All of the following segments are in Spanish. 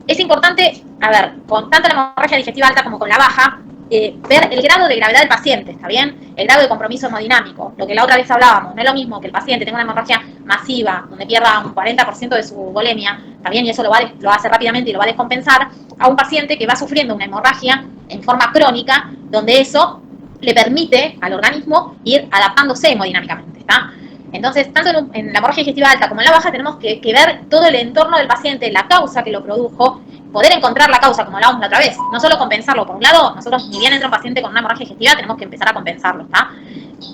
es importante, a ver, con tanto la hemorragia digestiva alta como con la baja, ver el grado de gravedad del paciente, ¿está bien? El grado de compromiso hemodinámico, lo que la otra vez hablábamos, no es lo mismo que el paciente tenga una hemorragia masiva, donde pierda un 40% de su volemia, ¿está bien? Y eso lo hace rápidamente y lo va a descompensar, a un paciente que va sufriendo una hemorragia en forma crónica, donde eso le permite al organismo ir adaptándose hemodinámicamente, ¿está? Entonces, tanto en la hemorragia digestiva alta como en la baja, tenemos que ver todo el entorno del paciente, la causa que lo produjo, poder encontrar la causa, como hablábamos la otra vez, no solo compensarlo. Por un lado, nosotros, ni bien entra un paciente con una hemorragia digestiva, tenemos que empezar a compensarlo, ¿está?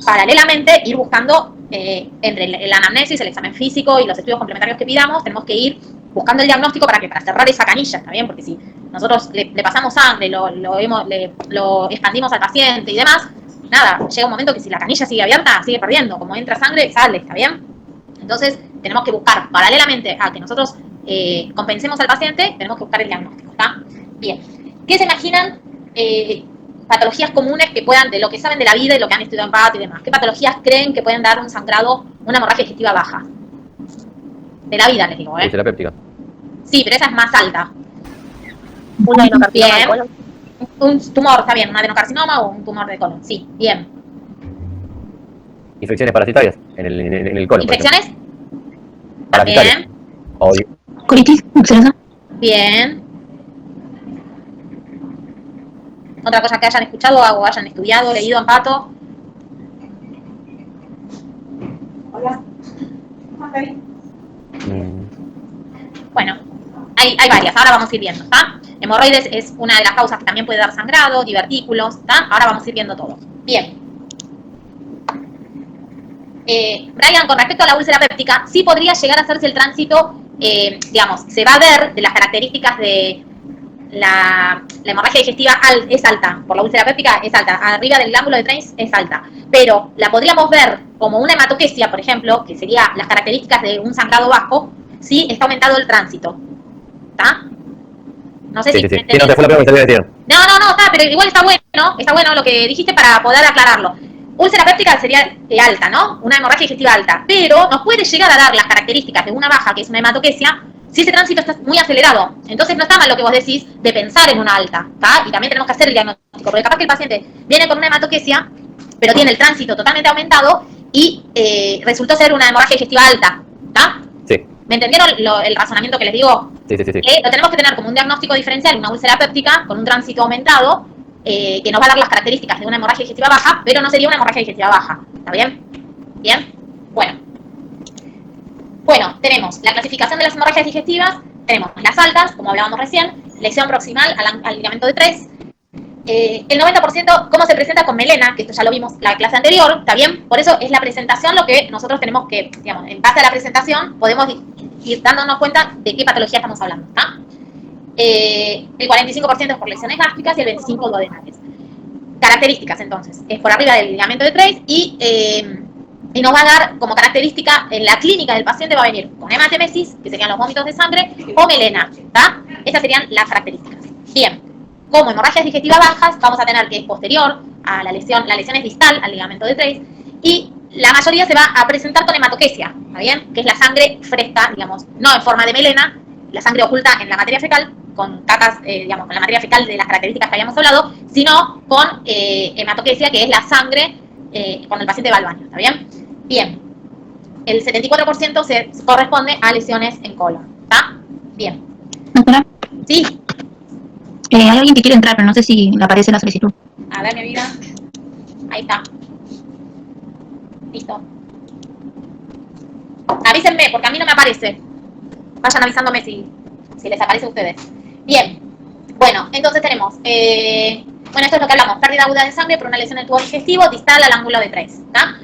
Paralelamente, ir buscando, entre el anamnesis, el examen físico y los estudios complementarios que pidamos, tenemos que ir buscando el diagnóstico para cerrar esa canilla, ¿está bien? Porque si nosotros le pasamos sangre, lo expandimos al paciente y demás, nada, llega un momento que si la canilla sigue abierta, sigue perdiendo. Como entra sangre, sale, ¿está bien? Entonces, tenemos que buscar, paralelamente a que nosotros compensemos al paciente, tenemos que buscar el diagnóstico, ¿está? Bien. ¿Qué se imaginan patologías comunes que puedan, de lo que saben de la vida y lo que han estudiado en PAT y demás? ¿Qué patologías creen que pueden dar un sangrado, una hemorragia digestiva baja? De la vida, les digo, ¿eh? Úlcera péptica. Sí, pero esa es más alta. Una adenocarcinoma de colon. Un tumor, está bien, un adenocarcinoma o un tumor de colon, sí, bien. Infecciones parasitarias en el colon. ¿Infecciones? Parasitarias. Bien. Obvio. Colitis ulcerosa. Bien. ¿Otra cosa que hayan escuchado o hayan estudiado, leído en Pato? Hola. Bueno, hay varias, ahora vamos a ir viendo, ¿está? Hemorroides es una de las causas que también puede dar sangrado, divertículos, ¿está? Ahora vamos a ir viendo todo. Bien. Brian, con respecto a la úlcera péptica, sí podría llegar a hacerse el tránsito, digamos, se va a ver de las características de la hemorragia digestiva es alta, por la úlcera péptica es alta, arriba del glándulo de Treins es alta, pero la podríamos ver como una hematoquesia, por ejemplo, que sería las características de un sangrado bajo, si está aumentado el tránsito, ¿está? No sé si... Sí, no te fue la pregunta que te voy a decir. No, está, pero igual está bueno lo que dijiste para poder aclararlo. Úlcera péptica sería alta, ¿no? Una hemorragia digestiva alta, pero nos puede llegar a dar las características de una baja, que es una hematoquesia, si ese tránsito está muy acelerado. Entonces no está mal lo que vos decís de pensar en una alta, ¿está? Y también tenemos que hacer el diagnóstico, porque capaz que el paciente viene con una hematoquesia, pero tiene el tránsito totalmente aumentado y resultó ser una hemorragia digestiva alta, ¿está? Sí. ¿Me entendieron el razonamiento que les digo? Sí. Lo tenemos que tener como un diagnóstico diferencial, una úlcera péptica con un tránsito aumentado, que nos va a dar las características de una hemorragia digestiva baja, pero no sería una hemorragia digestiva baja. ¿Está bien? ¿Bien? Bueno, tenemos la clasificación de las hemorragias digestivas, tenemos las altas, como hablábamos recién, lesión proximal al ligamento de Treis. El 90%, ¿cómo se presenta con melena? Que esto ya lo vimos la clase anterior, ¿está bien? Por eso es la presentación lo que nosotros tenemos que, digamos, en base a la presentación, podemos ir dándonos cuenta de qué patología estamos hablando, ¿está? El 45% es por lesiones gástricas y el 25% duodenales. Características, entonces, es por arriba del ligamento de Treis y nos va a dar como característica en la clínica del paciente va a venir con hematemesis, que serían los vómitos de sangre, o melena, ¿está? Esas serían las características. Bien, como hemorragias digestivas bajas, vamos a tener que es posterior a la lesión es distal al ligamento de Treis, y la mayoría se va a presentar con hematoquesia, ¿está bien? Que es la sangre fresca, digamos, no en forma de melena, la sangre oculta en la materia fecal, con cacas, digamos, con la materia fecal de las características que habíamos hablado, sino con hematoquesia, que es la sangre cuando el paciente va al baño, ¿está bien? Bien, el 74% se corresponde a lesiones en colon, ¿está? Bien. Doctora, Sí. hay alguien que quiere entrar, pero no sé si le aparece la solicitud. A ver, mi vida. Ahí está. Listo. Avísenme, porque a mí no me aparece. Vayan avisándome si les aparece a ustedes. Bien. Bueno, entonces tenemos... bueno, esto es lo que hablamos. Pérdida aguda de sangre por una lesión del tubo digestivo distal al ángulo de Treis, ¿está?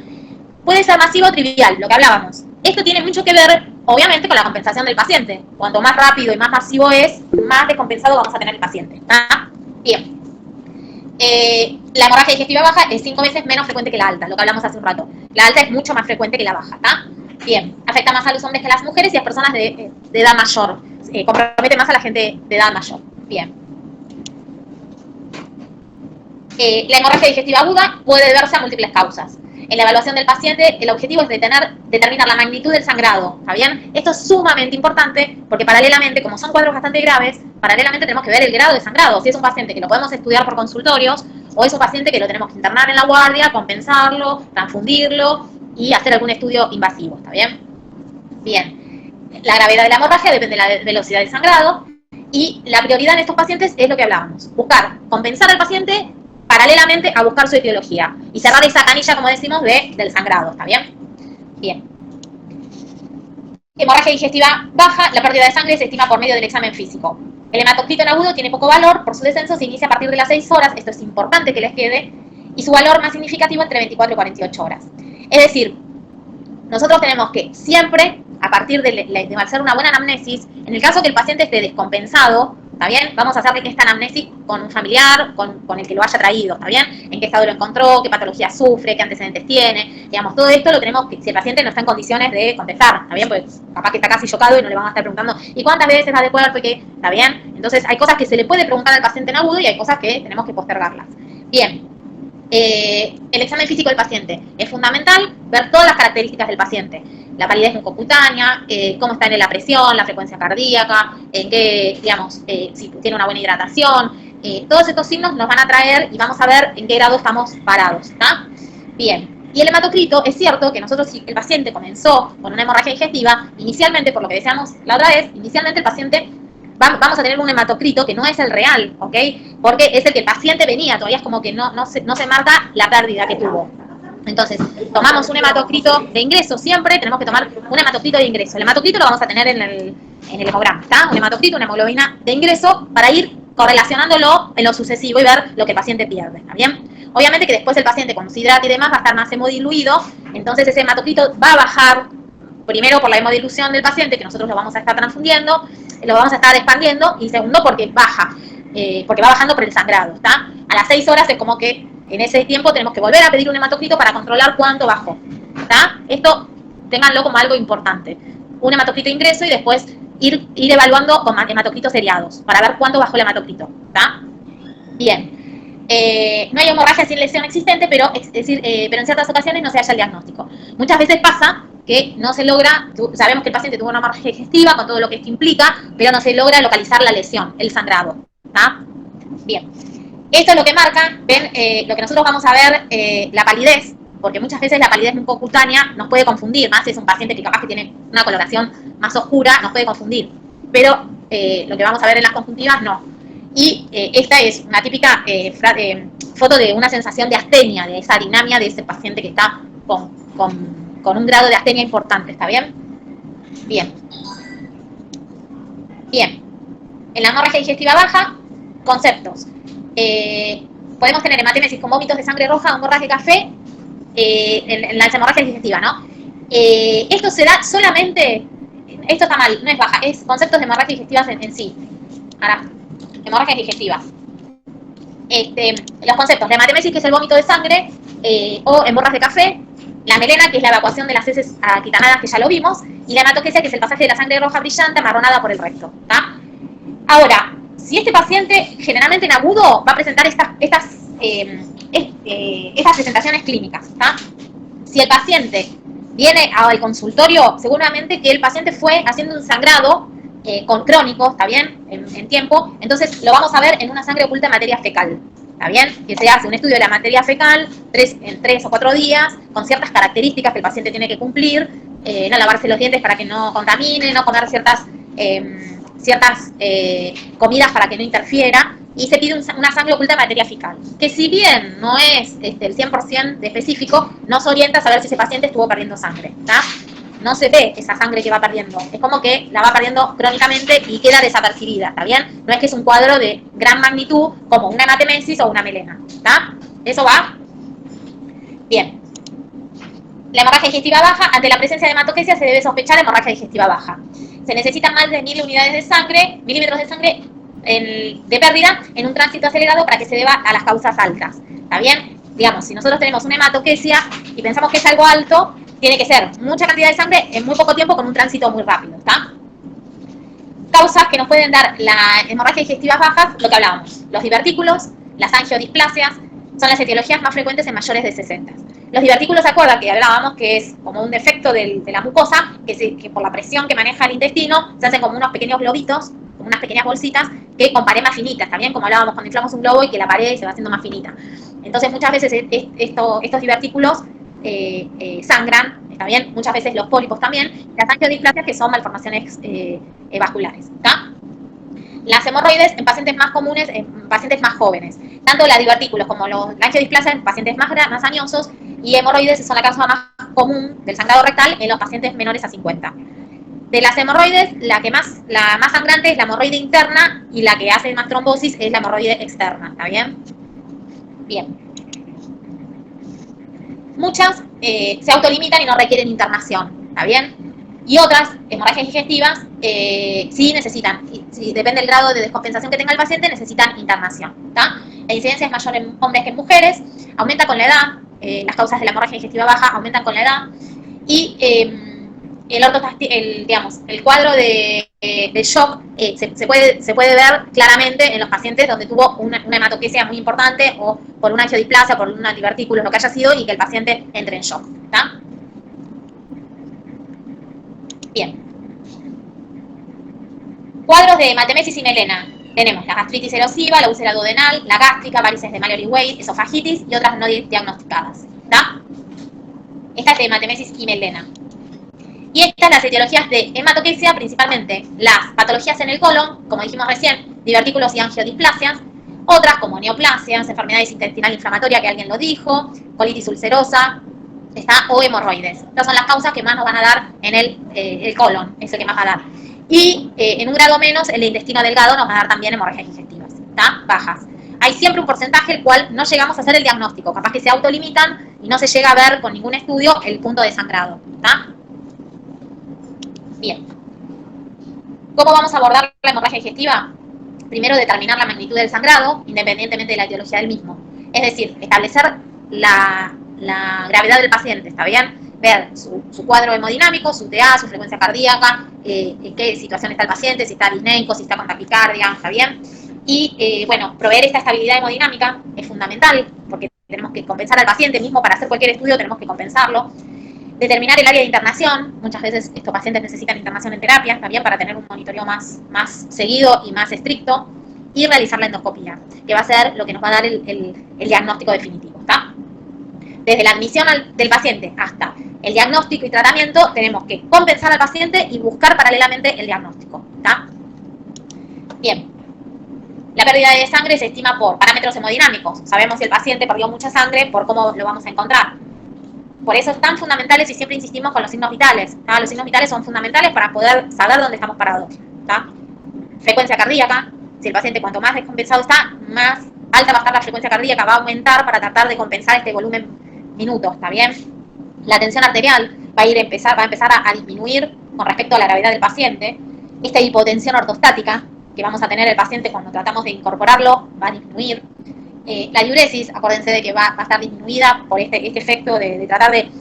Puede ser masivo o trivial, lo que hablábamos. Esto tiene mucho que ver, obviamente, con la compensación del paciente. Cuanto más rápido y más masivo es, más descompensado vamos a tener el paciente, ¿está? Bien. La hemorragia digestiva baja es 5 veces menos frecuente que la alta, lo que hablamos hace un rato. La alta es mucho más frecuente que la baja, ¿está? Bien. Afecta más a los hombres que a las mujeres y a personas de edad mayor. Compromete más a la gente de edad mayor. Bien. La hemorragia digestiva aguda puede deberse a múltiples causas. En la evaluación del paciente, el objetivo es determinar la magnitud del sangrado, ¿está bien? Esto es sumamente importante porque paralelamente, como son cuadros bastante graves, paralelamente tenemos que ver el grado de sangrado. Si es un paciente que lo podemos estudiar por consultorios o es un paciente que lo tenemos que internar en la guardia, compensarlo, transfundirlo y hacer algún estudio invasivo, ¿está bien? Bien. La gravedad de la hemorragia depende de la velocidad del sangrado y la prioridad en estos pacientes es lo que hablábamos, buscar compensar al paciente paralelamente a buscar su etiología y cerrar esa canilla, como decimos, del sangrado, ¿está bien? Bien. Hemorragia digestiva baja, la pérdida de sangre se estima por medio del examen físico. El hematocrit en agudo tiene poco valor, por su descenso se inicia a partir de las 6 horas, esto es importante que les quede, y su valor más significativo entre 24 y 48 horas. Es decir, nosotros tenemos que siempre, a partir de hacer una buena anamnesis, en el caso que el paciente esté descompensado, ¿está bien? Vamos a hacerle esta anamnesis con un familiar, con el que lo haya traído, ¿está bien? En qué estado lo encontró, qué patología sufre, qué antecedentes tiene, digamos, todo esto lo tenemos que, si el paciente no está en condiciones de contestar, ¿está bien? Pues capaz que está casi chocado y no le van a estar preguntando, ¿y cuántas veces va de cuerpo? ¿Está bien? Entonces hay cosas que se le puede preguntar al paciente en agudo y hay cosas que tenemos que postergarlas. Bien. El examen físico del paciente. Es fundamental ver todas las características del paciente. La palidez mucocutánea, cómo está en la presión, la frecuencia cardíaca, en qué, digamos, si tiene una buena hidratación. Todos estos signos nos van a traer y vamos a ver en qué grado estamos parados, ¿está? Bien. Y el hematocrito, es cierto que nosotros, si el paciente comenzó con una hemorragia digestiva, inicialmente, por lo que decíamos la otra vez, inicialmente el paciente vamos a tener un hematocrito que no es el real, ¿ok? Porque es el que el paciente venía, todavía es como que no se marca la pérdida que tuvo. Entonces, tomamos un hematocrito de ingreso siempre, tenemos que tomar un hematocrito de ingreso. El hematocrito lo vamos a tener en el hemograma, ¿está? Un hematocrito, una hemoglobina de ingreso para ir correlacionándolo en lo sucesivo y ver lo que el paciente pierde, ¿está bien? Obviamente que después el paciente, cuando se hidrata y demás, va a estar más hemodiluido, entonces ese hematocrito va a bajar, primero por la hemodilución del paciente, que nosotros lo vamos a estar transfundiendo, lo vamos a estar expandiendo, y segundo porque baja, porque va bajando por el sangrado, ¿está? A las 6 horas es como que en ese tiempo tenemos que volver a pedir un hematocrito para controlar cuánto bajó, ¿está? Esto, ténganlo como algo importante. Un hematocrito de ingreso y después ir evaluando con hematocritos seriados para ver cuánto bajó el hematocrito, ¿está? Bien. No hay hemorragia sin lesión existente, pero en ciertas ocasiones no se halla el diagnóstico. Muchas veces pasa que no se logra, sabemos que el paciente tuvo una hemorragia digestiva con todo lo que esto implica, pero no se logra localizar la lesión, el sangrado, ¿está? Bien. Esto es lo que marca, ven, lo que nosotros vamos a ver, la palidez, porque muchas veces la palidez mucocutánea nos puede confundir, más si es un paciente que capaz que tiene una coloración más oscura, nos puede confundir, pero lo que vamos a ver en las conjuntivas no. Y esta es una típica foto de una sensación de astenia, de esa dinamia de ese paciente que está con un grado de astenia importante, ¿está bien? Bien. Bien. En la hemorragia digestiva baja, conceptos. Podemos tener hematemesis con vómitos de sangre roja, hemorragia de café, en la hemorragia digestiva, ¿no? Esto se da solamente, esto está mal, no es baja, es conceptos de hemorragias digestivas en sí. Ahora, hemorragias digestivas. Los conceptos, la hematemesis, que es el vómito de sangre, o hemorras de café, la melena, que es la evacuación de las heces aquitanadas, que ya lo vimos, y la hematoquesia, que es el pasaje de la sangre roja brillante amarronada por el recto, ¿está? Ahora, si este paciente generalmente en agudo va a presentar estas presentaciones clínicas, ¿está? Si el paciente viene al consultorio, seguramente que el paciente fue haciendo un sangrado con crónico, ¿está bien? En tiempo, entonces lo vamos a ver en una sangre oculta de materia fecal, ¿está bien? Que se hace un estudio de la materia fecal en 3 o 4 días, con ciertas características que el paciente tiene que cumplir, no lavarse los dientes para que no contamine, no comer ciertas comidas para que no interfiera, y se pide una sangre oculta de materia fecal, que si bien no es el 100% de específico, nos orienta a saber si ese paciente estuvo perdiendo sangre, ¿está? No se ve esa sangre que va perdiendo, es como que la va perdiendo crónicamente y queda desapercibida, ¿está bien? No es que es un cuadro de gran magnitud como una hematemesis o una melena, ¿está? ¿Eso va? Bien. La hemorragia digestiva baja, ante la presencia de hematoquesia se debe sospechar hemorragia digestiva baja. Se necesitan más de 1000 unidades de sangre, milímetros de sangre de pérdida en un tránsito acelerado para que se deba a las causas altas, ¿está bien? Digamos, si nosotros tenemos una hematoquesia y pensamos que es algo alto, tiene que ser mucha cantidad de sangre en muy poco tiempo con un tránsito muy rápido, ¿está? Causas que nos pueden dar la hemorragia digestiva bajas, lo que hablábamos, los divertículos, las angiodisplasias, son las etiologías más frecuentes en mayores de 60. Los divertículos, ¿se acuerdan que hablábamos que es como un defecto de la mucosa, que por la presión que maneja el intestino, se hacen como unos pequeños globitos, como unas pequeñas bolsitas, que con pared más finita, ¿está bien? Como hablábamos cuando inflamos un globo y que la pared se va haciendo más finita. Entonces, muchas veces estos divertículos sangran, ¿está bien? Muchas veces los pólipos también, las angiodisplasias, que son malformaciones vasculares, ¿está? Las hemorroides en pacientes más comunes, en pacientes más jóvenes. Tanto la divertículos como la angiodisplasia en pacientes más añosos, y hemorroides son la causa más común del sangrado rectal en los pacientes menores a 50. De las hemorroides, la más sangrante es la hemorroide interna, y la que hace más trombosis es la hemorroide externa, ¿está bien? Bien. Muchas se autolimitan y no requieren internación, ¿está bien? Y otras, hemorragias digestivas, sí necesitan, si depende del grado de descompensación que tenga el paciente, necesitan internación, ¿está? La incidencia es mayor en hombres que en mujeres, aumenta con la edad, las causas de la hemorragia digestiva baja aumentan con la edad, y el cuadro de shock se puede ver claramente en los pacientes donde tuvo una hematoquesia muy importante, o por una angiodisplasia, por una divertículo, lo que haya sido, y que el paciente entre en shock, ¿está? Bien. Cuadros de hematemesis y melena. Tenemos la gastritis erosiva, la úlcera duodenal, la gástrica, varices de Mallory-Weiss, esofagitis y otras no diagnosticadas, ¿está? Esta es de hematemesis y melena. Y estas las etiologías de hematoquesia, principalmente las patologías en el colon, como dijimos recién, divertículos y angiodisplasias, otras como neoplasias, enfermedades intestinal inflamatoria, que alguien lo dijo, colitis ulcerosa, ¿está? O hemorroides. Estas son las causas que más nos van a dar en el colon, es el que más va a dar. Y en un grado menos, el intestino delgado nos va a dar también hemorragias digestivas, ¿está? Bajas. Hay siempre un porcentaje el cual no llegamos a hacer el diagnóstico, capaz que se autolimitan y no se llega a ver con ningún estudio el punto de sangrado, ¿está? Bien. ¿Cómo vamos a abordar la hemorragia digestiva? Primero, determinar la magnitud del sangrado, independientemente de la etiología del mismo. Es decir, establecer la gravedad del paciente, ¿está bien? Ver su cuadro hemodinámico, su TA, su frecuencia cardíaca, en qué situación está el paciente, si está disneico, si está con taquicardia, ¿está bien? Y, bueno, proveer esta estabilidad hemodinámica es fundamental, porque tenemos que compensar al paciente mismo. Para hacer cualquier estudio tenemos que compensarlo. Determinar el área de internación. Muchas veces estos pacientes necesitan internación en terapia, también para tener un monitoreo más seguido y más estricto. Y realizar la endoscopía, que va a ser lo que nos va a dar el diagnóstico definitivo, ¿está? Desde la admisión del paciente hasta el diagnóstico y tratamiento, tenemos que compensar al paciente y buscar paralelamente el diagnóstico, ¿está? Bien. La pérdida de sangre se estima por parámetros hemodinámicos. Sabemos si el paciente perdió mucha sangre, por cómo lo vamos a encontrar. Por eso es tan fundamentales, y siempre insistimos con los signos vitales, ¿tá? Los signos vitales son fundamentales para poder saber dónde estamos parados, ¿tá? Frecuencia cardíaca. Si el paciente, cuanto más descompensado está, más alta va a estar la frecuencia cardíaca, va a aumentar para tratar de compensar este volumen minuto, ¿está bien? La tensión arterial va a empezar a disminuir con respecto a la gravedad del paciente. Esta hipotensión ortostática que vamos a tener el paciente cuando tratamos de incorporarlo va a disminuir. La diuresis, acuérdense de que va a estar disminuida por este efecto de tratar de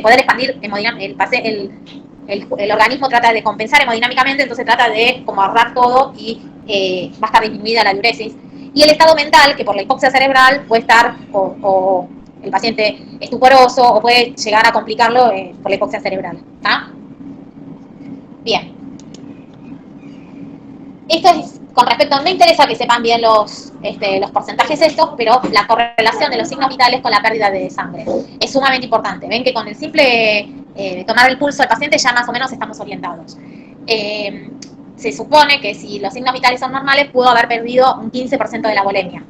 poder expandir el organismo, trata de compensar hemodinámicamente, entonces trata de como ahorrar todo, y va a estar disminuida la diuresis. Y el estado mental, que por la hipoxia cerebral puede estar o el paciente estuporoso, o puede llegar a complicarlo por la hipoxia cerebral, ¿está? Bien. Esto es con respecto, no interesa que sepan bien los porcentajes estos, pero la correlación de los signos vitales con la pérdida de sangre es sumamente importante. Ven que con el simple tomar el pulso al paciente ya más o menos estamos orientados. Se supone que si los signos vitales son normales, pudo haber perdido un 15% de la volemia.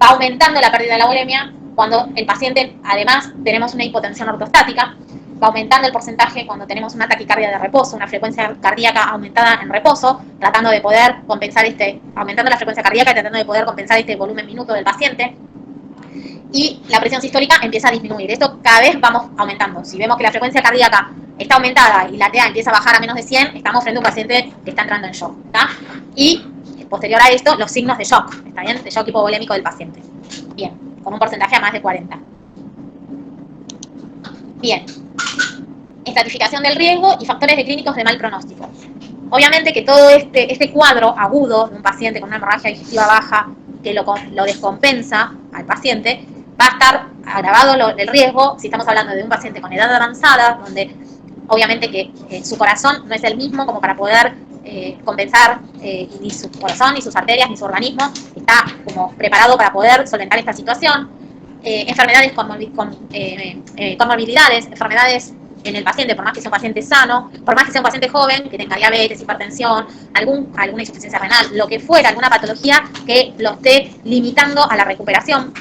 Va aumentando la pérdida de la volemia cuando el paciente, además, tenemos una hipotensión ortostática. Va aumentando el porcentaje cuando tenemos una taquicardia de reposo, una frecuencia cardíaca aumentada en reposo, tratando de poder compensar aumentando la frecuencia cardíaca y tratando de poder compensar este volumen minuto del paciente. Y la presión sistólica empieza a disminuir. Esto cada vez vamos aumentando. Si vemos que la frecuencia cardíaca está aumentada y la TA empieza a bajar a menos de 100, estamos frente a un paciente que está entrando en shock, ¿está? Y posterior a esto, los signos de shock, ¿está bien? De shock hipovolémico del paciente. Bien, con un porcentaje a más de 40. Bien. Estratificación del riesgo y factores de clínicos de mal pronóstico. Obviamente que todo este cuadro agudo de un paciente con una hemorragia digestiva baja, que lo descompensa al paciente, va a estar agravado el riesgo si estamos hablando de un paciente con edad avanzada, donde obviamente que su corazón no es el mismo como para poder compensar, y ni su corazón, ni sus arterias, ni su organismo está como preparado para poder solventar esta situación. Enfermedades con comorbilidades, enfermedades en el paciente, por más que sea un paciente sano, por más que sea un paciente joven, que tenga diabetes, hipertensión, alguna insuficiencia renal, lo que fuera, alguna patología que lo esté limitando a la recuperación.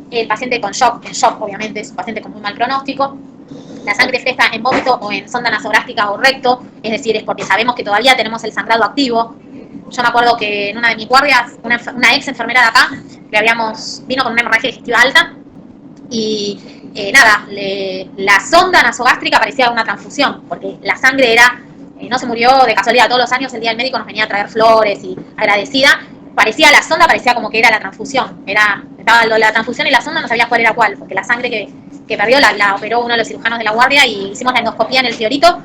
El paciente con shock, en shock obviamente es un paciente con muy mal pronóstico. La sangre fresca en vómito o en sonda nasogástrica o recto, es decir, es porque sabemos que todavía tenemos el sangrado activo. Yo me acuerdo que en una de mis guardias, una ex enfermera de acá, vino con una hemorragia digestiva alta y la sonda nasogástrica parecía una transfusión, porque la sangre era, no se murió de casualidad, todos los años el día del médico nos venía a traer flores y agradecida. La sonda parecía como que era la transfusión, estaba la transfusión y la sonda no sabía cuál era cuál, porque la sangre que perdió la operó uno de los cirujanos de la guardia y hicimos la endoscopía en el Fiorito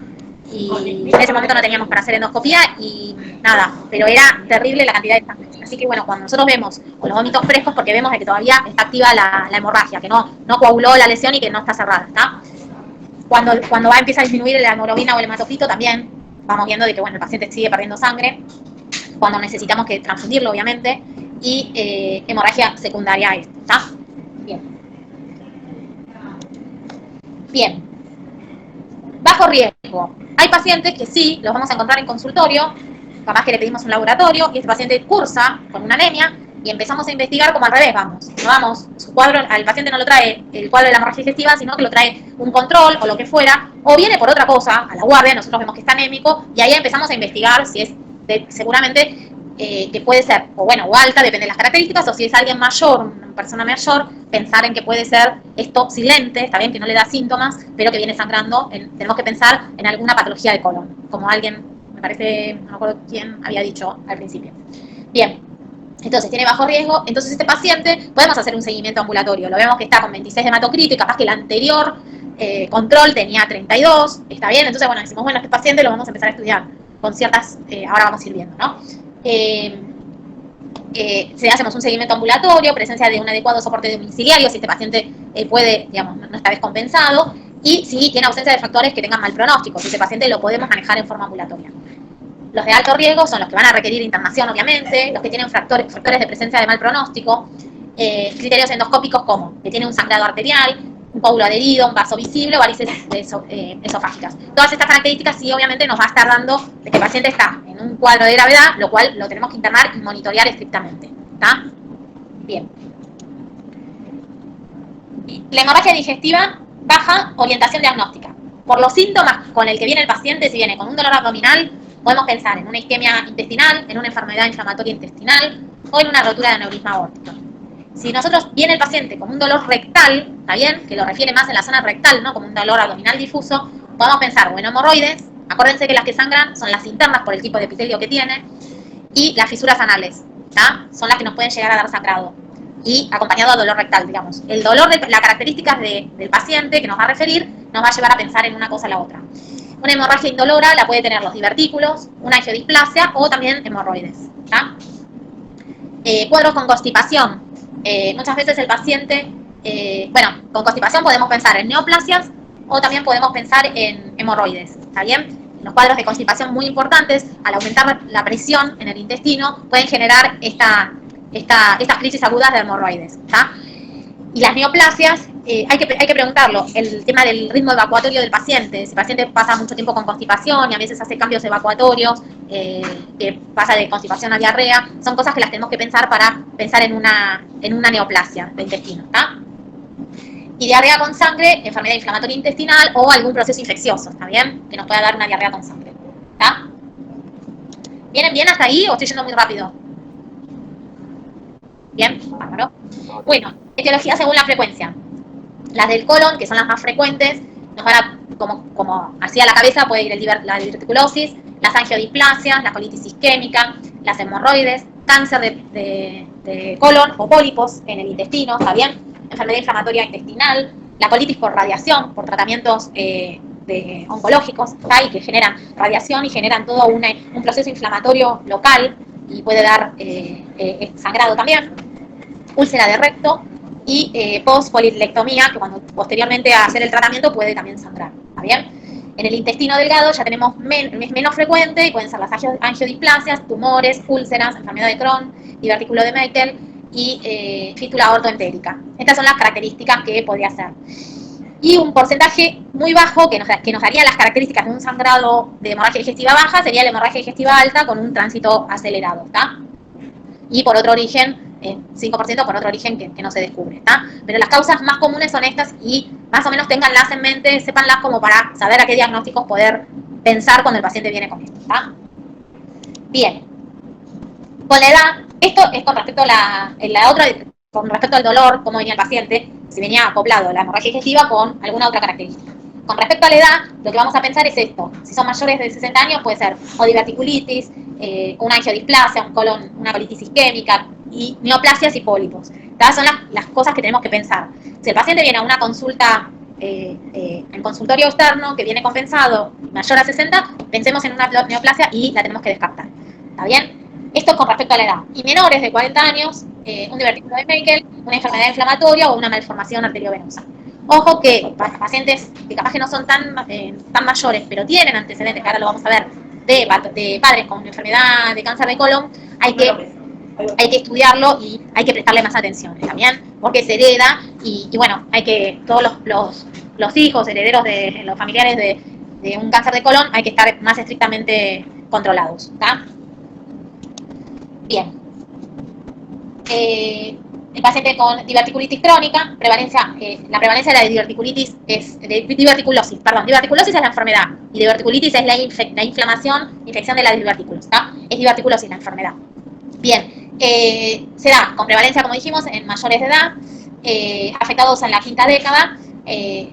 y en ese momento no teníamos para hacer endoscopía y nada, pero era terrible la cantidad de sangre. Así que bueno, cuando nosotros vemos con los vómitos frescos, porque vemos de que todavía está activa la hemorragia, que no coaguló la lesión y que no está cerrada, ¿está? Cuando empieza a disminuir la hemoglobina o el hematocrito, también vamos viendo de que bueno, el paciente sigue perdiendo sangre, cuando necesitamos que transfundirlo, obviamente, y hemorragia secundaria a esto, ¿está? Bien. Bajo riesgo. Hay pacientes que sí, los vamos a encontrar en consultorio, capaz que le pedimos un laboratorio, y este paciente cursa con una anemia, y empezamos a investigar como al revés, su cuadro, al paciente no lo trae el cuadro de la hemorragia digestiva, sino que lo trae un control o lo que fuera, o viene por otra cosa, a la guardia, nosotros vemos que está anémico, y ahí empezamos a investigar si es seguramente que puede ser o alta, depende de las características, o si es alguien mayor, una persona mayor, pensar en que puede ser esto silente, está bien que no le da síntomas, pero que viene sangrando, tenemos que pensar en alguna patología de colon, como alguien, me parece, no me acuerdo quién había dicho al principio. Bien, entonces tiene bajo riesgo, entonces este paciente podemos hacer un seguimiento ambulatorio, lo vemos que está con 26 de hematocrito y capaz que el anterior control tenía 32, está bien, entonces decimos, este paciente lo vamos a empezar a estudiar con ciertas, ahora vamos a ir viendo, ¿no? Hacemos un seguimiento ambulatorio, presencia de un adecuado soporte domiciliario, si este paciente puede, no está descompensado, y si tiene ausencia de factores que tengan mal pronóstico, si este paciente lo podemos manejar en forma ambulatoria. Los de alto riesgo son los que van a requerir internación, obviamente, los que tienen factores de presencia de mal pronóstico, criterios endoscópicos como que tiene un sangrado arterial, un coágulo adherido, un vaso visible o varices esofágicas. Todas estas características sí obviamente nos va a estar dando de que el paciente está en un cuadro de gravedad, lo cual lo tenemos que internar y monitorear estrictamente. ¿Está? Bien. La hemorragia digestiva baja, orientación diagnóstica. Por los síntomas con el que viene el paciente, si viene con un dolor abdominal, podemos pensar en una isquemia intestinal, en una enfermedad inflamatoria intestinal o en una rotura de aneurisma aórtico. Si nosotros viene el paciente con un dolor rectal, ¿está bien? Que lo refiere más en la zona rectal, ¿no? Como un dolor abdominal difuso, podemos pensar o en hemorroides, acuérdense que las que sangran son las internas por el tipo de epitelio que tiene, y las fisuras anales, ¿está? Son las que nos pueden llegar a dar sangrado, y acompañado a dolor rectal, digamos. El dolor, las características del paciente que nos va a referir, nos va a llevar a pensar en una cosa o la otra. Una hemorragia indolora la puede tener los divertículos, una angiodisplasia o también hemorroides, ¿está? Cuadros con constipación. Muchas veces el paciente, con constipación podemos pensar en neoplasias o también podemos pensar en hemorroides, ¿está bien? Los cuadros de constipación muy importantes, al aumentar la presión en el intestino, pueden generar estas crisis agudas de hemorroides, ¿está? Y las neoplasias, hay que preguntarlo, el tema del ritmo evacuatorio del paciente, si el paciente pasa mucho tiempo con constipación y a veces hace cambios evacuatorios, que pasa de constipación a diarrea, son cosas que las tenemos que pensar para pensar en una neoplasia del intestino, ¿está? Y diarrea con sangre, enfermedad inflamatoria intestinal o algún proceso infeccioso, ¿está bien? Que nos pueda dar una diarrea con sangre, ¿está? ¿Vienen bien hasta ahí o estoy yendo muy rápido? Bien, bárbaro. Bueno, etiología según la frecuencia. Las del colon, que son las más frecuentes, nos van a, como hacia la cabeza puede ir la diverticulosis, las angiodisplasias, la colitis isquémica, las hemorroides, cáncer de colon o pólipos en el intestino, ¿está bien? Enfermedad inflamatoria intestinal, la colitis por radiación, por tratamientos oncológicos, ¿está? Y que generan radiación y generan todo un proceso inflamatorio local y puede dar sangrado también. Úlcera de recto, y post-polilectomía, que cuando posteriormente a hacer el tratamiento puede también sangrar, ¿está bien? En el intestino delgado ya tenemos es menos frecuente y pueden ser las angiodisplasias, tumores, úlceras, enfermedad de Crohn, divertículo de Meckel y fístula ortoentérica. Estas son las características que podría ser. Y un porcentaje muy bajo que nos daría las características de un sangrado de hemorragia digestiva baja sería la hemorragia digestiva alta con un tránsito acelerado, ¿está? Y por otro origen, 5% por otro origen que no se descubre, ¿está? Pero las causas más comunes son estas y más o menos ténganlas en mente, sépanlas como para saber a qué diagnósticos poder pensar cuando el paciente viene con esto, ¿está? Bien. Con la edad, esto es con respecto a con respecto al dolor, cómo venía el paciente, si venía acoplado la hemorragia digestiva con alguna otra característica. Con respecto a la edad, lo que vamos a pensar es esto. Si son mayores de 60 años, puede ser o diverticulitis, una angiodisplasia, una colitis isquémica, y neoplasias y pólipos. Estas son las cosas que tenemos que pensar. Si el paciente viene a una consulta en consultorio externo, que viene compensado mayor a 60, pensemos en una neoplasia y la tenemos que descartar. ¿Está bien? Esto es con respecto a la edad. Y menores de 40 años, un divertículo de Meckel, una enfermedad inflamatoria o una malformación arteriovenosa. Ojo que pacientes que capaz que no son tan mayores, pero tienen antecedentes, que ahora lo vamos a ver, de padres con enfermedad de cáncer de colon, hay que estudiarlo y hay que prestarle más atención también, porque se hereda y bueno, hay que, todos los hijos, herederos de los familiares de un cáncer de colon, hay que estar más estrictamente controlados, ¿está? Bien. El paciente con diverticulitis crónica, la prevalencia de la diverticulosis es la enfermedad y diverticulitis es la infección de la divertículos, ¿está? Es diverticulosis la enfermedad. Bien, se da con prevalencia, como dijimos, en mayores de edad, afectados en la quinta década.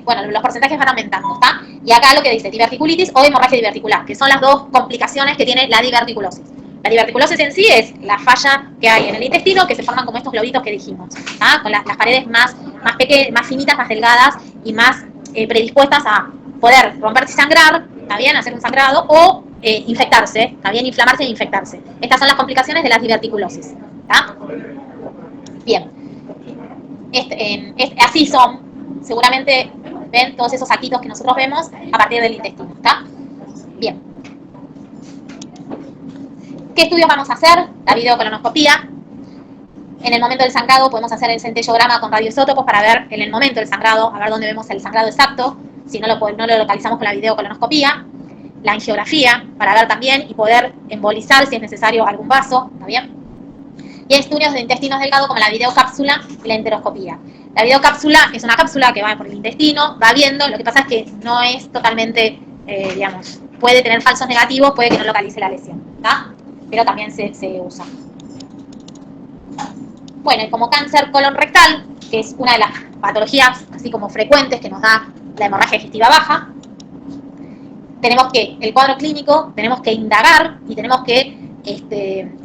Bueno, los porcentajes van aumentando, ¿está? Y acá lo que dice diverticulitis o hemorragia diverticular, que son las dos complicaciones que tiene la diverticulosis. La diverticulosis en sí es la falla que hay en el intestino, que se forman como estos globitos que dijimos, ¿tá? Con las paredes más pequeñas, más finitas, más delgadas y más predispuestas a poder romperse y sangrar, ¿está bien? Hacer un sangrado o infectarse, ¿está bien? Inflamarse e infectarse. Estas son las complicaciones de la diverticulosis, ¿tá? Bien. Así son, seguramente ven todos esos saquitos que nosotros vemos a partir del intestino, ¿está? Bien. ¿Qué estudios vamos a hacer? La videocolonoscopía. En el momento del sangrado podemos hacer el centellograma con radioisótopos para ver en el momento del sangrado, a ver dónde vemos el sangrado exacto, si no lo localizamos con la videocolonoscopía. La angiografía, para ver también y poder embolizar si es necesario algún vaso, ¿está bien? Y hay estudios de intestinos delgados como la videocápsula y la enteroscopía. La videocápsula es una cápsula que va por el intestino, va viendo, lo que pasa es que no es totalmente, digamos, puede tener falsos negativos, puede que no localice la lesión, ¿está? Pero también se usa. Bueno, y como cáncer colon rectal, que es una de las patologías así como frecuentes que nos da la hemorragia digestiva baja, tenemos que, el cuadro clínico, tenemos que indagar y tenemos que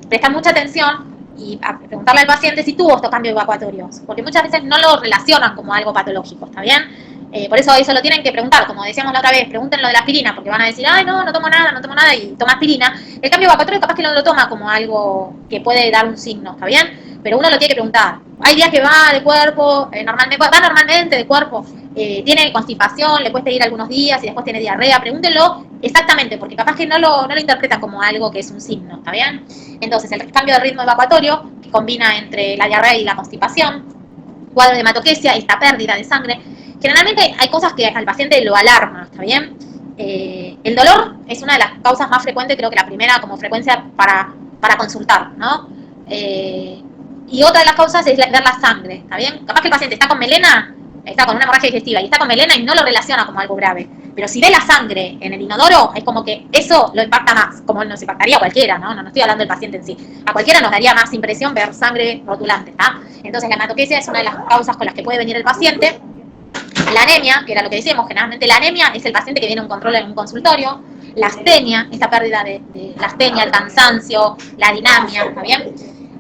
prestar mucha atención y preguntarle al paciente si tuvo estos cambios evacuatorios, porque muchas veces no lo relacionan como algo patológico, ¿está bien? Por eso lo tienen que preguntar, como decíamos la otra vez, pregúntenlo de la aspirina, porque van a decir, ay, no tomo nada, y toma aspirina. El cambio evacuatorio capaz que no lo toma como algo que puede dar un signo, ¿está bien? Pero uno lo tiene que preguntar. Hay días que va de cuerpo, va normalmente de cuerpo, tiene constipación, le cuesta ir algunos días y después tiene diarrea, pregúntenlo exactamente, porque capaz que no lo interpretan como algo que es un signo, ¿está bien? Entonces, el cambio de ritmo evacuatorio, que combina entre la diarrea y la constipación, cuadro de hematoquesia, esta pérdida de sangre. Generalmente hay cosas que al paciente lo alarma, ¿está bien? El dolor es una de las causas más frecuentes, creo que la primera como frecuencia para consultar, ¿no? Y otra de las causas es ver la sangre, ¿está bien? Capaz que el paciente está con melena, está con una hemorragia digestiva y está con melena y no lo relaciona como algo grave. Pero si ve la sangre en el inodoro, es como que eso lo impacta más, como nos impactaría a cualquiera, ¿no? No estoy hablando del paciente en sí. A cualquiera nos daría más impresión ver sangre rotulante, ¿está? Entonces la hematoquesia es una de las causas con las que puede venir el paciente. La anemia, que era lo que decíamos, generalmente la anemia es el paciente que viene a un control en un consultorio. La astenia, esta pérdida de la astenia, el cansancio, la dinamia, ¿está bien?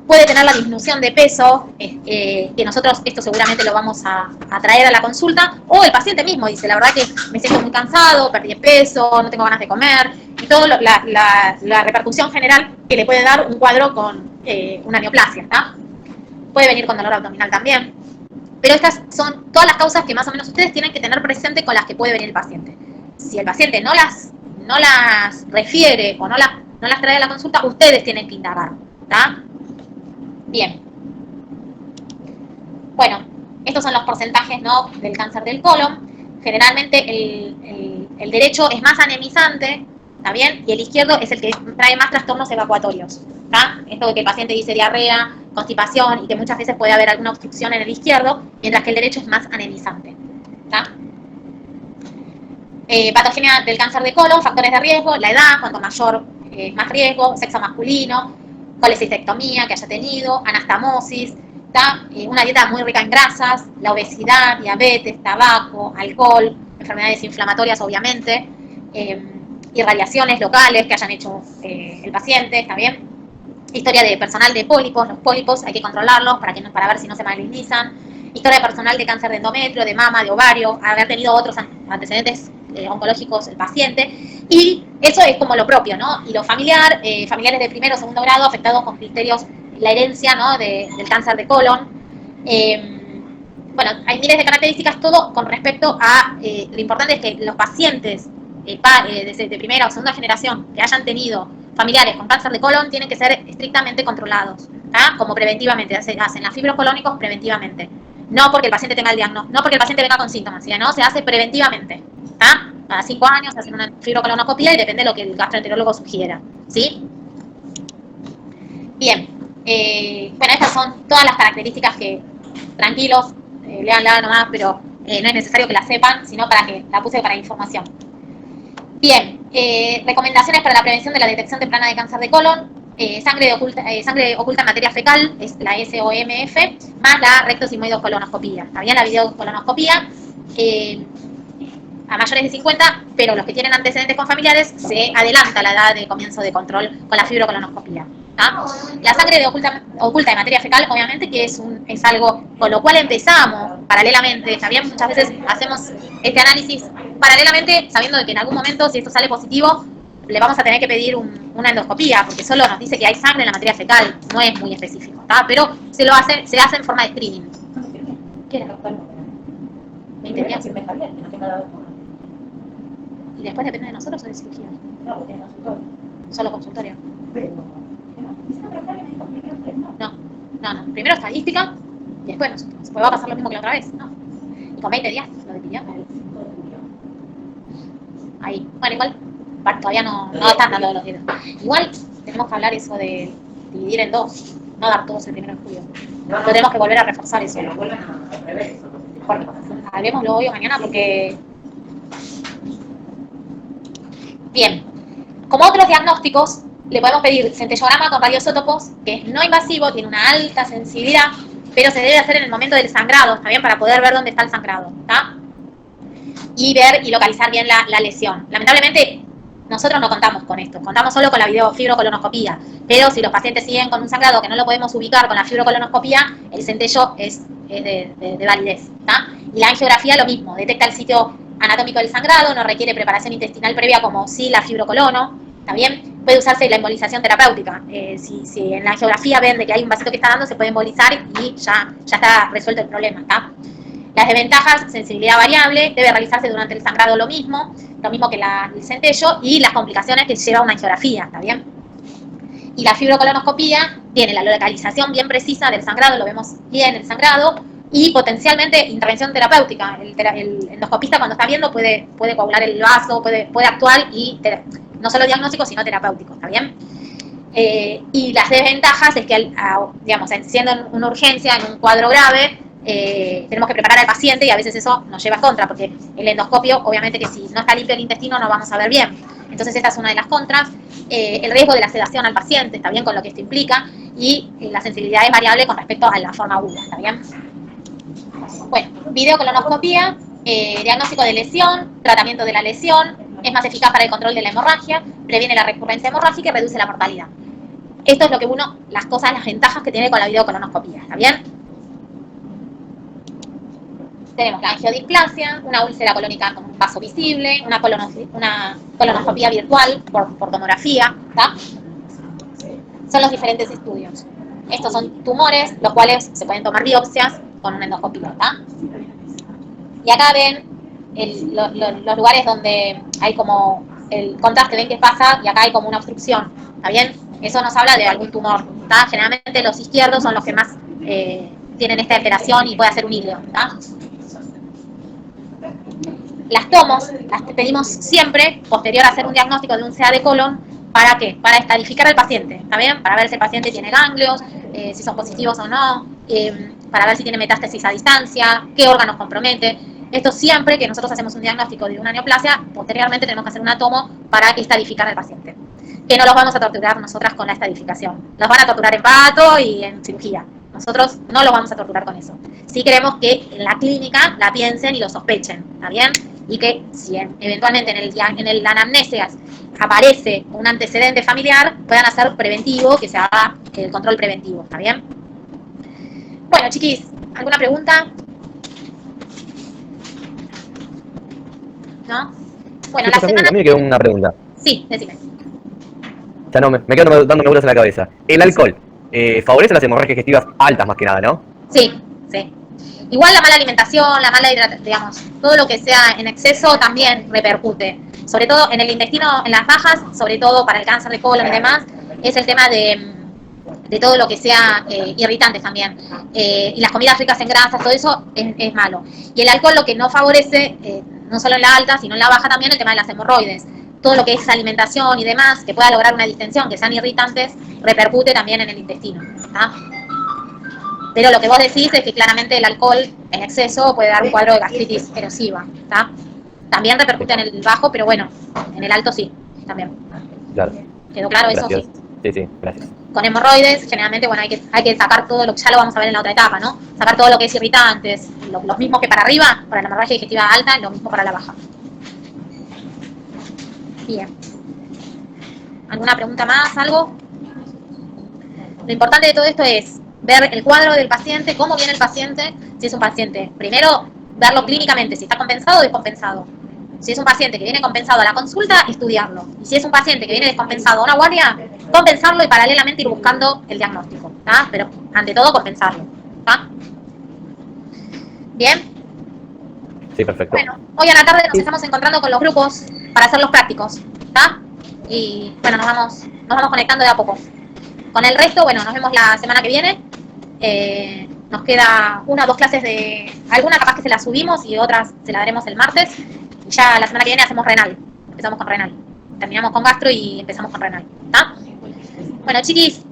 Puede tener la disminución de peso, que nosotros esto seguramente lo vamos a traer a la consulta, o el paciente mismo dice, la verdad que me siento muy cansado, perdí peso, no tengo ganas de comer, y toda la repercusión general que le puede dar un cuadro con una neoplasia, ¿está? Puede venir con dolor abdominal también. Pero estas son todas las causas que más o menos ustedes tienen que tener presente con las que puede venir el paciente. Si el paciente no las refiere o no las trae a la consulta, ustedes tienen que indagar. ¿Tá? Bien. Bueno, estos son los porcentajes, ¿no?, del cáncer del colon. Generalmente el derecho es más anemizante, ¿está bien? Y el izquierdo es el que trae más trastornos evacuatorios. ¿Tá? Esto de que el paciente dice diarrea, constipación y que muchas veces puede haber alguna obstrucción en el izquierdo, mientras que el derecho es más anemizante. ¿Tá? Patogenia del cáncer de colon, factores de riesgo, la edad, cuanto mayor más riesgo, sexo masculino, colecistectomía que haya tenido, anastamosis, una dieta muy rica en grasas, la obesidad, diabetes, tabaco, alcohol, enfermedades inflamatorias obviamente, irradiaciones locales que hayan hecho el paciente, ¿está bien? Historia de personal de pólipos, los pólipos hay que controlarlos para ver si no se malignizan, historia personal de cáncer de endometrio, de mama, de ovario, haber tenido otros antecedentes oncológicos el paciente, y eso es como lo propio, ¿no? Y lo familiar, familiares de primero o segundo grado afectados con criterios, la herencia, ¿no?, del cáncer de colon. Bueno, hay miles de características, todo con respecto a, lo importante es que los pacientes de primera o segunda generación que hayan tenido familiares con cáncer de colon tienen que ser estrictamente controlados, ¿tá? Como preventivamente, hacen las fibrocolónicos preventivamente. No porque el paciente tenga el diagnóstico, no porque el paciente venga con síntomas, sino se hace preventivamente. ¿Tá? Cada 5 años hacen una fibrocolonoscopia y depende de lo que el gastroenterólogo sugiera. ¿Sí? Bien. Bueno, estas son todas las características que, tranquilos, leanla nomás, pero no es necesario que la sepan, sino para que la puse para información. Bien. Recomendaciones para la prevención de la detección temprana de cáncer de colon. Sangre oculta en materia fecal, es la SOMF, más la rectosigmoidocolonoscopía. Había la videocolonoscopía a mayores de 50, pero los que tienen antecedentes con familiares se adelanta la edad de comienzo de control con la fibrocolonoscopía. ¿Ah? La sangre oculta en materia fecal, obviamente que es algo con lo cual empezamos paralelamente. También muchas veces hacemos este análisis paralelamente, sabiendo de que en algún momento, si esto sale positivo, le vamos a tener que pedir una endoscopía, porque solo nos dice que hay sangre en la materia fecal, no es muy específico, ¿tá? Pero se hace en forma de screening. ¿Quieres doctor? 20 días. ¿Y después depende de nosotros o de cirugía? No, porque es consultorio. ¿Solo consultorio? No. Primero estadística y después nosotros. Después va a pasar lo mismo que la otra vez, ¿no? Y con 20 días, lo de pediatra. Ahí. Bueno, igual todavía no están dando los días. Igual tenemos que hablar eso de dividir en 2, no dar todos el 1 de julio. No tenemos que volver a reforzar eso. Porque hablemoslo hoy o mañana porque... Bien. Como otros diagnósticos, le podemos pedir centellograma con radioisótopos, que es no invasivo, tiene una alta sensibilidad, pero se debe hacer en el momento del sangrado, ¿está bien? Para poder ver dónde está el sangrado, ¿está? Y ver y localizar bien la lesión. Lamentablemente, nosotros no contamos con esto, contamos solo con la fibrocolonoscopía, pero si los pacientes siguen con un sangrado que no lo podemos ubicar con la fibrocolonoscopía, el centello es de validez, ¿está? Y la angiografía lo mismo, detecta el sitio anatómico del sangrado, no requiere preparación intestinal previa como sí la fibrocolono, ¿está bien? Puede usarse la embolización terapéutica. Si en la angiografía ven de que hay un vasito que está dando, se puede embolizar y ya está resuelto el problema, ¿está? Las desventajas, sensibilidad variable, debe realizarse durante el sangrado lo mismo que el centello, y las complicaciones que lleva una angiografía, ¿está bien? Y la fibrocolonoscopía tiene la localización bien precisa del sangrado, lo vemos bien el sangrado, y potencialmente intervención terapéutica. El endoscopista cuando está viendo puede coagular el vaso, puede actuar y no solo diagnóstico, sino terapéutico, ¿está bien? Y las desventajas es que, digamos, siendo una urgencia, en un cuadro grave, tenemos que preparar al paciente y a veces eso nos lleva en contra, porque el endoscopio, obviamente que si no está limpio el intestino no vamos a ver bien. Entonces esta es una de las contras. El riesgo de la sedación al paciente, ¿está bien? Con lo que esto implica. Y la sensibilidad es variable con respecto a la forma aguda, ¿está bien? Bueno, videocolonoscopía, diagnóstico de lesión, tratamiento de la lesión, es más eficaz para el control de la hemorragia, previene la recurrencia hemorrágica y reduce la mortalidad. Esto es lo que las ventajas que tiene con la videocolonoscopía, ¿está bien? Tenemos la angiodisplasia, una úlcera colónica con un vaso visible, una colonoscopía virtual por tomografía, ¿está? Son los diferentes estudios. Estos son tumores, los cuales se pueden tomar biopsias, con una endoscopía, ¿está? Y acá ven los lugares donde hay como el contraste, ven que pasa y acá hay como una obstrucción, ¿está bien? Eso nos habla de algún tumor, ¿está? Generalmente los izquierdos son los que más tienen esta alteración y puede hacer un hígado, ¿está? Las tomos las pedimos siempre posterior a hacer un diagnóstico de un CA de colon. ¿Para qué? Para estadificar al paciente, ¿está bien? Para ver si el paciente tiene ganglios, si son positivos o no, para ver si tiene metástasis a distancia, qué órganos compromete. Esto siempre que nosotros hacemos un diagnóstico de una neoplasia, posteriormente tenemos que hacer una tomo para estadificar al paciente. Que no los vamos a torturar nosotras con la estadificación. Los van a torturar en parto y en cirugía. Nosotros no los vamos a torturar con eso. Sí queremos que en la clínica la piensen y lo sospechen, ¿está bien? Y que si eventualmente en el anamnesis aparece un antecedente familiar, puedan hacer preventivo, que se haga el control preventivo, ¿está bien? Bueno, chiquis, ¿alguna pregunta? ¿No? Bueno, la semana... A mí me quedó una pregunta. Sí, decime. Ya no, me quedo dándome vueltas en la cabeza. El alcohol favorece las hemorragias digestivas altas más que nada, ¿no? Sí, sí. Igual la mala alimentación, la mala hidratación, digamos, todo lo que sea en exceso también repercute. Sobre todo en el intestino, en las bajas, sobre todo para el cáncer de colon y demás, es el tema de todo lo que sea irritantes también. Y las comidas ricas en grasas, todo eso es malo. Y el alcohol lo que no favorece, no solo en la alta, sino en la baja también, el tema de las hemorroides. Todo lo que es alimentación y demás, que pueda lograr una distensión, que sean irritantes, repercute también en el intestino, ¿tá? Pero lo que vos decís es que claramente el alcohol en exceso puede dar un cuadro de gastritis erosiva, ¿tá? También repercute en el bajo, pero bueno, en el alto sí, también. Claro. ¿Quedó claro eso? Gracias. Sí. Sí, gracias. Con hemorroides, generalmente, bueno, hay que sacar todo lo que ya lo vamos a ver en la otra etapa, ¿no? Sacar todo lo que es irritantes, los mismos que para arriba, para la hemorragia digestiva alta, y lo mismo para la baja. Bien. ¿Alguna pregunta más? ¿Algo? Lo importante de todo esto es ver el cuadro del paciente, cómo viene el paciente, si es un paciente, primero, verlo clínicamente, si está compensado o descompensado. Si es un paciente que viene compensado a la consulta, estudiarlo. Y si es un paciente que viene descompensado a una guardia, compensarlo y paralelamente ir buscando el diagnóstico, ¿tá? Pero ante todo compensarlo, ¿tá? ¿Bien? Sí, perfecto. Bueno, hoy a la tarde nos estamos encontrando con los grupos para hacer los prácticos, ¿tá? Y bueno, nos vamos conectando de a poco. Con el resto, bueno, nos vemos la semana que viene. Nos queda una o dos clases de... Algunas capaz que se las subimos y otras se las daremos el martes. Y ya la semana que viene hacemos renal. Empezamos con renal. Terminamos con gastro y empezamos con renal, ¿tá? Bueno, chiquis,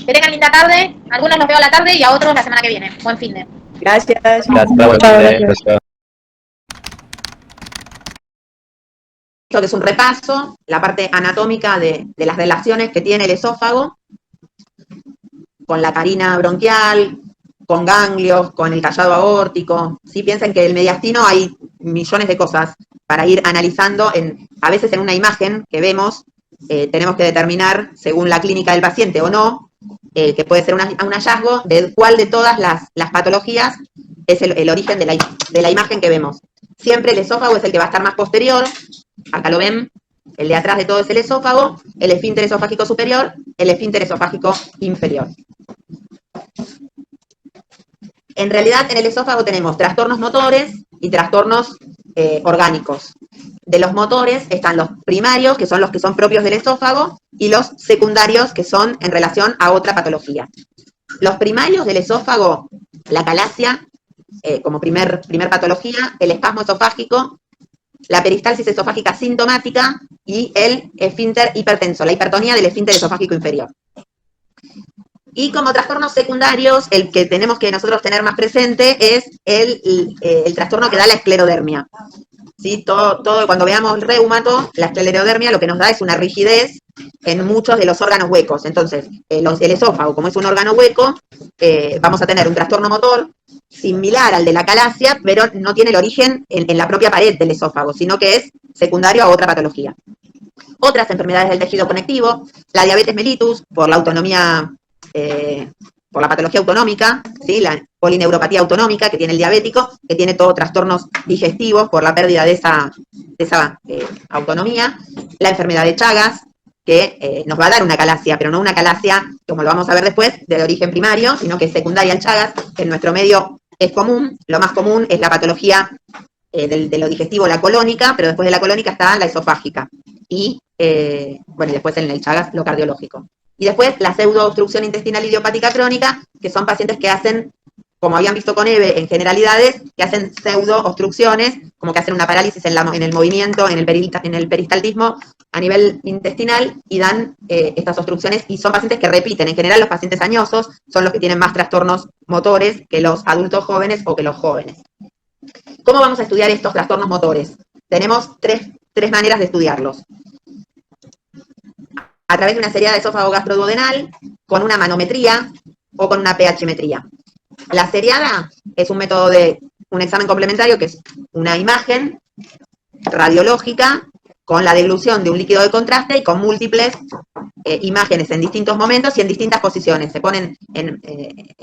que tengan linda tarde. Algunos los veo a la tarde y a otros la semana que viene. Buen fin de. Gracias. Gracias. Esto que es un repaso, la parte anatómica de las relaciones que tiene el esófago con la carina bronquial, con ganglios, con el callado aórtico. ¿Sí? Piensen que el mediastino hay millones de cosas para ir analizando. A veces en una imagen que vemos, tenemos que determinar, según la clínica del paciente o no, que puede ser un hallazgo de cuál de todas las patologías es el origen de la imagen que vemos. Siempre el esófago es el que va a estar más posterior. Acá lo ven, el de atrás de todo es el esófago, el esfínter esofágico superior, el esfínter esofágico inferior. En realidad, en el esófago tenemos trastornos motores y trastornos orgánicos. De los motores están los primarios, que son los que son propios del esófago, y los secundarios, que son en relación a otra patología. Los primarios del esófago, la calasia, como primer patología, el espasmo esofágico, la peristalsis esofágica sintomática y el esfínter hipertenso, la hipertonía del esfínter esofágico inferior. Y como trastornos secundarios, el que tenemos que nosotros tener más presente es el trastorno que da la esclerodermia. ¿Sí? Todo cuando veamos el reumato, la esclerodermia lo que nos da es una rigidez en muchos de los órganos huecos. Entonces, el esófago, como es un órgano hueco, vamos a tener un trastorno motor similar al de la calasia, pero no tiene el origen en la propia pared del esófago, sino que es secundario a otra patología. Otras enfermedades del tejido conectivo, la diabetes mellitus, por la autonomía, por la patología autonómica, ¿sí? La polineuropatía autonómica que tiene el diabético, que tiene todos trastornos digestivos por la pérdida de esa autonomía, la enfermedad de Chagas, que nos va a dar una calasia, pero no una calasia, como lo vamos a ver después, de origen primario, sino que es secundaria al Chagas, que en nuestro medio es común, lo más común es la patología de lo digestivo, la colónica, pero después de la colónica está la esofágica. Y, bueno, y después en el Chagas lo cardiológico. Y después la pseudoobstrucción intestinal idiopática crónica, que son pacientes que hacen, como habían visto con Eve, en generalidades, que hacen pseudoobstrucciones, como que hacen una parálisis en el movimiento, en el peristaltismo a nivel intestinal, y dan estas obstrucciones, y son pacientes que repiten. En general, los pacientes añosos son los que tienen más trastornos motores que los adultos jóvenes o que los jóvenes. ¿Cómo vamos a estudiar estos trastornos motores? Tenemos tres maneras de estudiarlos. A través de una seriada de esófago gastroduodenal, con una manometría o con una pH-metría. La seriada es un método de un examen complementario que es una imagen radiológica con la deglución de un líquido de contraste y con múltiples imágenes en distintos momentos y en distintas posiciones. Se ponen en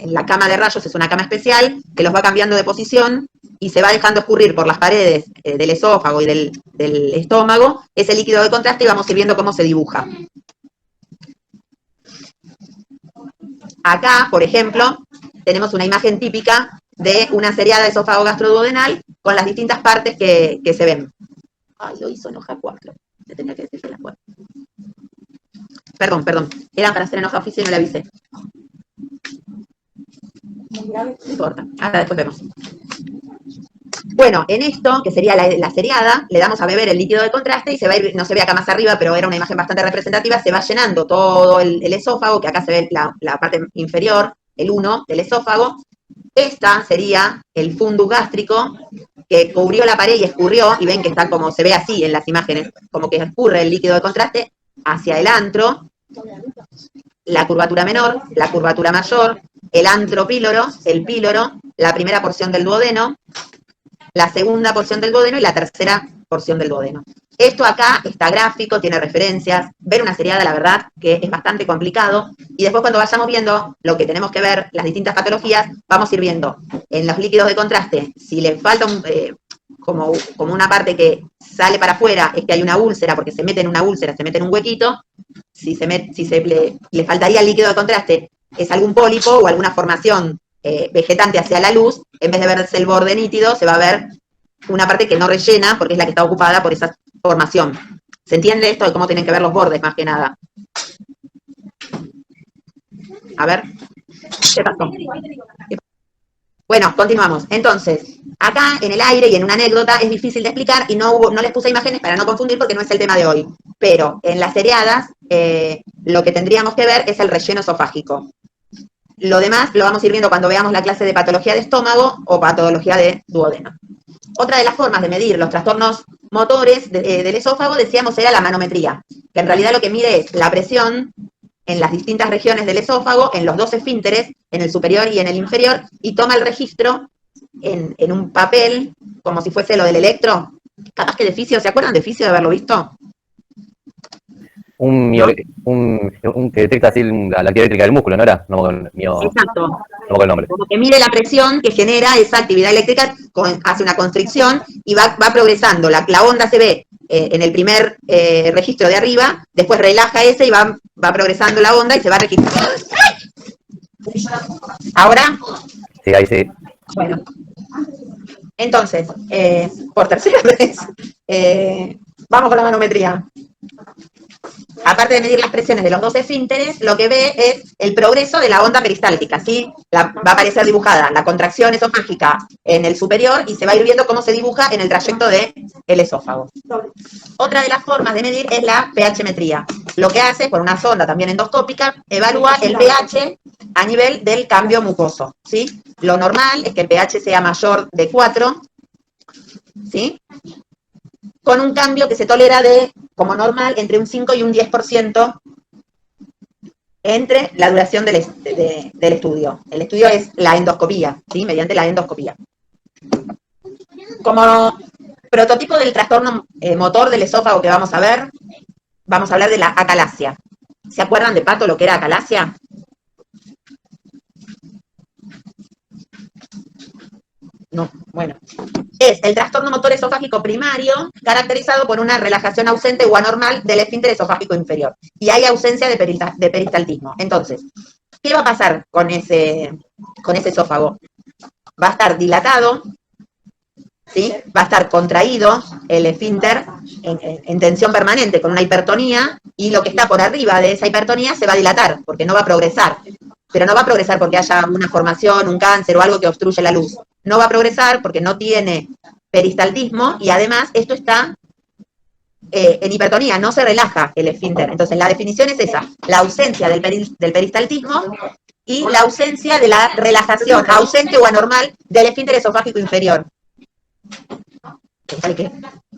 la cama de rayos, es una cama especial que los va cambiando de posición y se va dejando escurrir por las paredes del esófago y del estómago ese líquido de contraste y vamos a ir viendo cómo se dibuja. Acá, por ejemplo, tenemos una imagen típica de una seriada de esófago gastroduodenal con las distintas partes que se ven. Ay, lo hizo en hoja 4. Le tenía que decir que la 4. Perdón. Era para hacer en hoja oficio y no le avisé. No importa. Ahora después vemos. Bueno, en esto, que sería la seriada, le damos a beber el líquido de contraste y se va a ir, no se ve acá más arriba, pero era una imagen bastante representativa, se va llenando todo el esófago, que acá se ve la parte inferior, el 1 del esófago. Esta sería el fundus gástrico, que cubrió la pared y escurrió, y ven que está como se ve así en las imágenes, como que escurre el líquido de contraste hacia el antro, la curvatura menor, la curvatura mayor, el antro píloro, el píloro, la primera porción del duodeno, la segunda porción del duodeno y la tercera porción del duodeno. Esto acá está gráfico, tiene referencias. Ver una seriada, la verdad, que es bastante complicado. Y después cuando vayamos viendo lo que tenemos que ver, las distintas patologías, vamos a ir viendo en los líquidos de contraste, si le falta como una parte que sale para afuera, es que hay una úlcera, porque se mete en una úlcera, se mete en un huequito. Si le faltaría el líquido de contraste, es algún pólipo o alguna formación vegetante hacia la luz, en vez de verse el borde nítido, se va a ver una parte que no rellena, porque es la que está ocupada por esa formación. ¿Se entiende esto de cómo tienen que ver los bordes, más que nada? A ver, ¿qué pasó? Bueno, continuamos. Entonces, acá en el aire y en una anécdota es difícil de explicar y no les puse imágenes para no confundir porque no es el tema de hoy. Pero en las seriadas lo que tendríamos que ver es el relleno esofágico. Lo demás lo vamos a ir viendo cuando veamos la clase de patología de estómago o patología de duodeno. Otra de las formas de medir los trastornos motores del esófago, decíamos, era la manometría, que en realidad lo que mide es la presión en las distintas regiones del esófago, en los dos esfínteres, en el superior y en el inferior, y toma el registro en un papel, como si fuese lo del electro. Capaz que de fisio, ¿se acuerdan de fisio de haberlo visto? Un que detecta así la actividad eléctrica del músculo, ¿no era? Exacto. No me acuerdo el nombre. Como que mide la presión que genera esa actividad eléctrica, hace una constricción y va progresando. La onda se ve en el primer registro de arriba, después relaja ese y va progresando la onda y se va registrando. ¿Ahora? Sí, ahí sí. Bueno. Entonces, por tercera vez, vamos con la manometría. Aparte de medir las presiones de los dos esfínteres, lo que ve es el progreso de la onda peristáltica, ¿sí? Va a aparecer dibujada la contracción esofágica en el superior y se va a ir viendo cómo se dibuja en el trayecto del esófago. Otra de las formas de medir es la pH-metría. Lo que hace, por una sonda también endoscópica, evalúa el pH a nivel del cambio mucoso, ¿sí? Lo normal es que el pH sea mayor de 4, ¿sí? Con un cambio que se tolera como normal, entre un 5 y un 10% entre la duración del estudio. El estudio es la endoscopía, ¿sí? Mediante la endoscopía. Como prototipo del trastorno motor del esófago que vamos a ver, vamos a hablar de la acalasia. ¿Se acuerdan de Pato lo que era acalasia? No, bueno. Es el trastorno motor esofágico primario caracterizado por una relajación ausente o anormal del esfínter esofágico inferior. Y hay ausencia de peristaltismo. Entonces, ¿qué va a pasar con ese esófago? va a estar dilatado, ¿sí? Va a estar contraído el esfínter en tensión permanente con una hipertonía, y lo que está por arriba de esa hipertonía se va a dilatar, porque no va a progresar. Pero no va a progresar porque haya una formación, un cáncer o algo que obstruye la luz. No va a progresar porque no tiene peristaltismo, y además esto está en hipertonía, no se relaja el esfínter. Entonces la definición es esa: la ausencia del peristaltismo y la ausencia de la relajación ausente o anormal del esfínter esofágico inferior.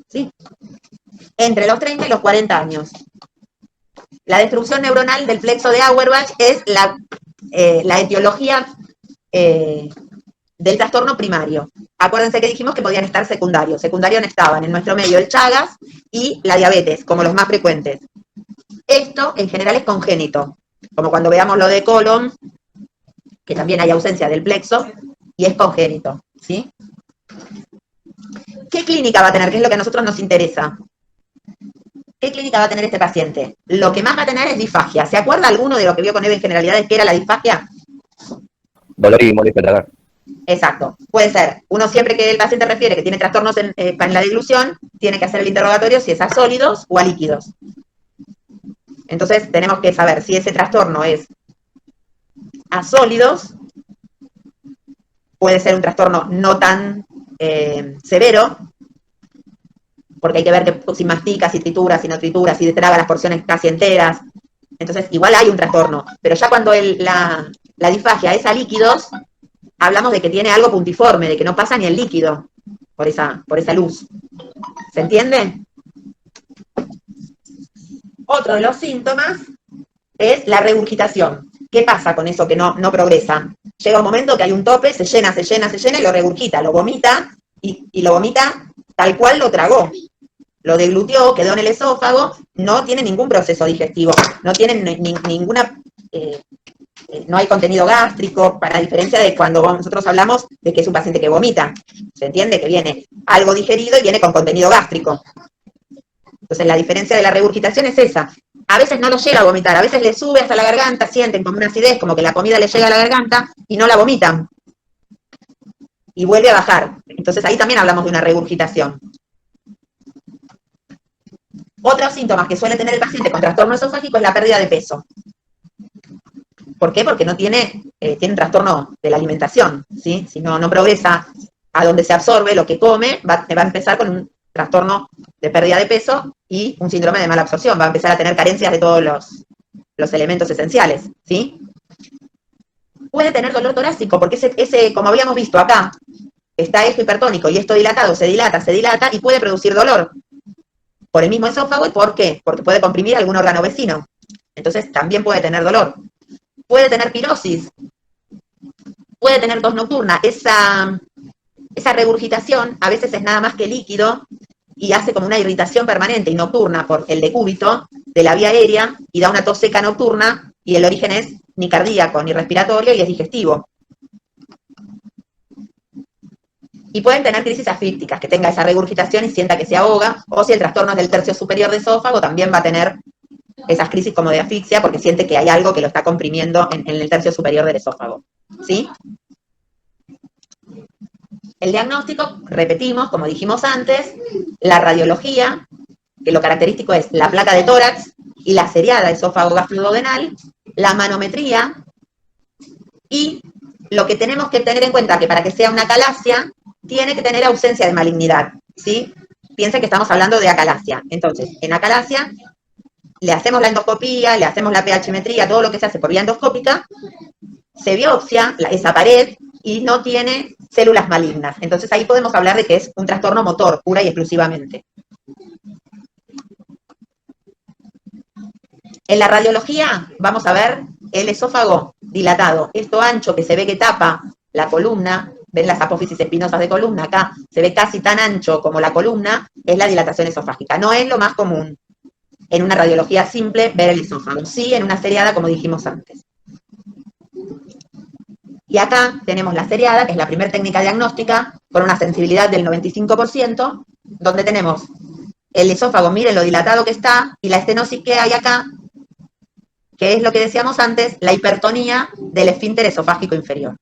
¿Sí? Entre los 30 y los 40 años. La destrucción neuronal del plexo de Auerbach es la etiología del trastorno primario. Acuérdense que dijimos que podían estar secundarios. Secundarios estaban en nuestro medio el Chagas y la diabetes, como los más frecuentes. Esto en general es congénito, como cuando veamos lo de Colon, que también hay ausencia del plexo, y es congénito, ¿sí? ¿Qué clínica va a tener? ¿Qué es lo que a nosotros nos interesa? ¿Qué clínica va a tener este paciente? Lo que más va a tener es disfagia. ¿Se acuerda alguno de lo que vio con Eve en generalidades que era la disfagia? Dolor y molestia al tragar. Exacto. Puede ser. Uno siempre que el paciente refiere que tiene trastornos en la deglución, tiene que hacer el interrogatorio si es a sólidos o a líquidos. Entonces tenemos que saber si ese trastorno es a sólidos, puede ser un trastorno no tan severo, porque hay que ver que si mastica, si tritura, si no tritura, si traga las porciones casi enteras. Entonces igual hay un trastorno, pero ya cuando la disfagia es a líquidos, hablamos de que tiene algo puntiforme, de que no pasa ni el líquido por esa luz. ¿Se entiende? Otro de los síntomas es la regurgitación. ¿Qué pasa con eso que no progresa? Llega un momento que hay un tope, se llena y lo regurgita, lo vomita, y lo vomita tal cual lo tragó. Lo deglutió, quedó en el esófago, no tiene ningún proceso digestivo, no tiene ninguna... no hay contenido gástrico, para diferencia de cuando nosotros hablamos de que es un paciente que vomita. ¿Se entiende? Que viene algo digerido y viene con contenido gástrico. Entonces la diferencia de la regurgitación es esa. A veces no lo llega a vomitar, a veces le sube hasta la garganta, sienten como una acidez, como que la comida le llega a la garganta y no la vomitan. Y vuelve a bajar. Entonces ahí también hablamos de una regurgitación. Otros síntomas que suele tener el paciente con trastorno esofágico es la pérdida de peso. ¿Por qué? Porque no tiene un trastorno de la alimentación, ¿sí? Si no progresa a donde se absorbe lo que come, va a empezar con un trastorno de pérdida de peso y un síndrome de mala absorción. Va a empezar a tener carencias de todos los elementos esenciales, ¿sí? Puede tener dolor torácico, porque ese, como habíamos visto acá, está esto hipertónico y esto dilatado, se dilata y puede producir dolor por el mismo esófago. ¿Y por qué? Porque puede comprimir algún órgano vecino. Entonces también puede tener dolor. Puede tener pirosis, puede tener tos nocturna. Esa regurgitación a veces es nada más que líquido y hace como una irritación permanente y nocturna por el decúbito de la vía aérea y da una tos seca nocturna, y el origen es ni cardíaco ni respiratorio y es digestivo. Y pueden tener crisis asfícticas, que tenga esa regurgitación y sienta que se ahoga, o si el trastorno es del tercio superior de esófago, también va a tener esas crisis como de asfixia, porque siente que hay algo que lo está comprimiendo en el tercio superior del esófago. ¿Sí? El diagnóstico, repetimos, como dijimos antes, la radiología, que lo característico es la placa de tórax y la seriada esófago gastroduodenal, la manometría, y lo que tenemos que tener en cuenta que para que sea una acalasia, tiene que tener ausencia de malignidad, ¿sí? Piensen que estamos hablando de acalasia. Entonces, en acalasia le hacemos la endoscopía, le hacemos la pHmetría, todo lo que se hace por vía endoscópica, se biopsia esa pared y no tiene células malignas. Entonces ahí podemos hablar de que es un trastorno motor, pura y exclusivamente. En la radiología vamos a ver el esófago dilatado. Esto ancho que se ve que tapa la columna, ven las apófisis espinosas de columna, acá se ve casi tan ancho como la columna, es la dilatación esofágica. No es lo más común en una radiología simple ver el esófago, sí en una seriada como dijimos antes. Y acá tenemos la seriada, que es la primera técnica diagnóstica, con una sensibilidad del 95%, donde tenemos el esófago, miren lo dilatado que está, y la estenosis que hay acá, que es lo que decíamos antes, la hipertonía del esfínter esofágico inferior.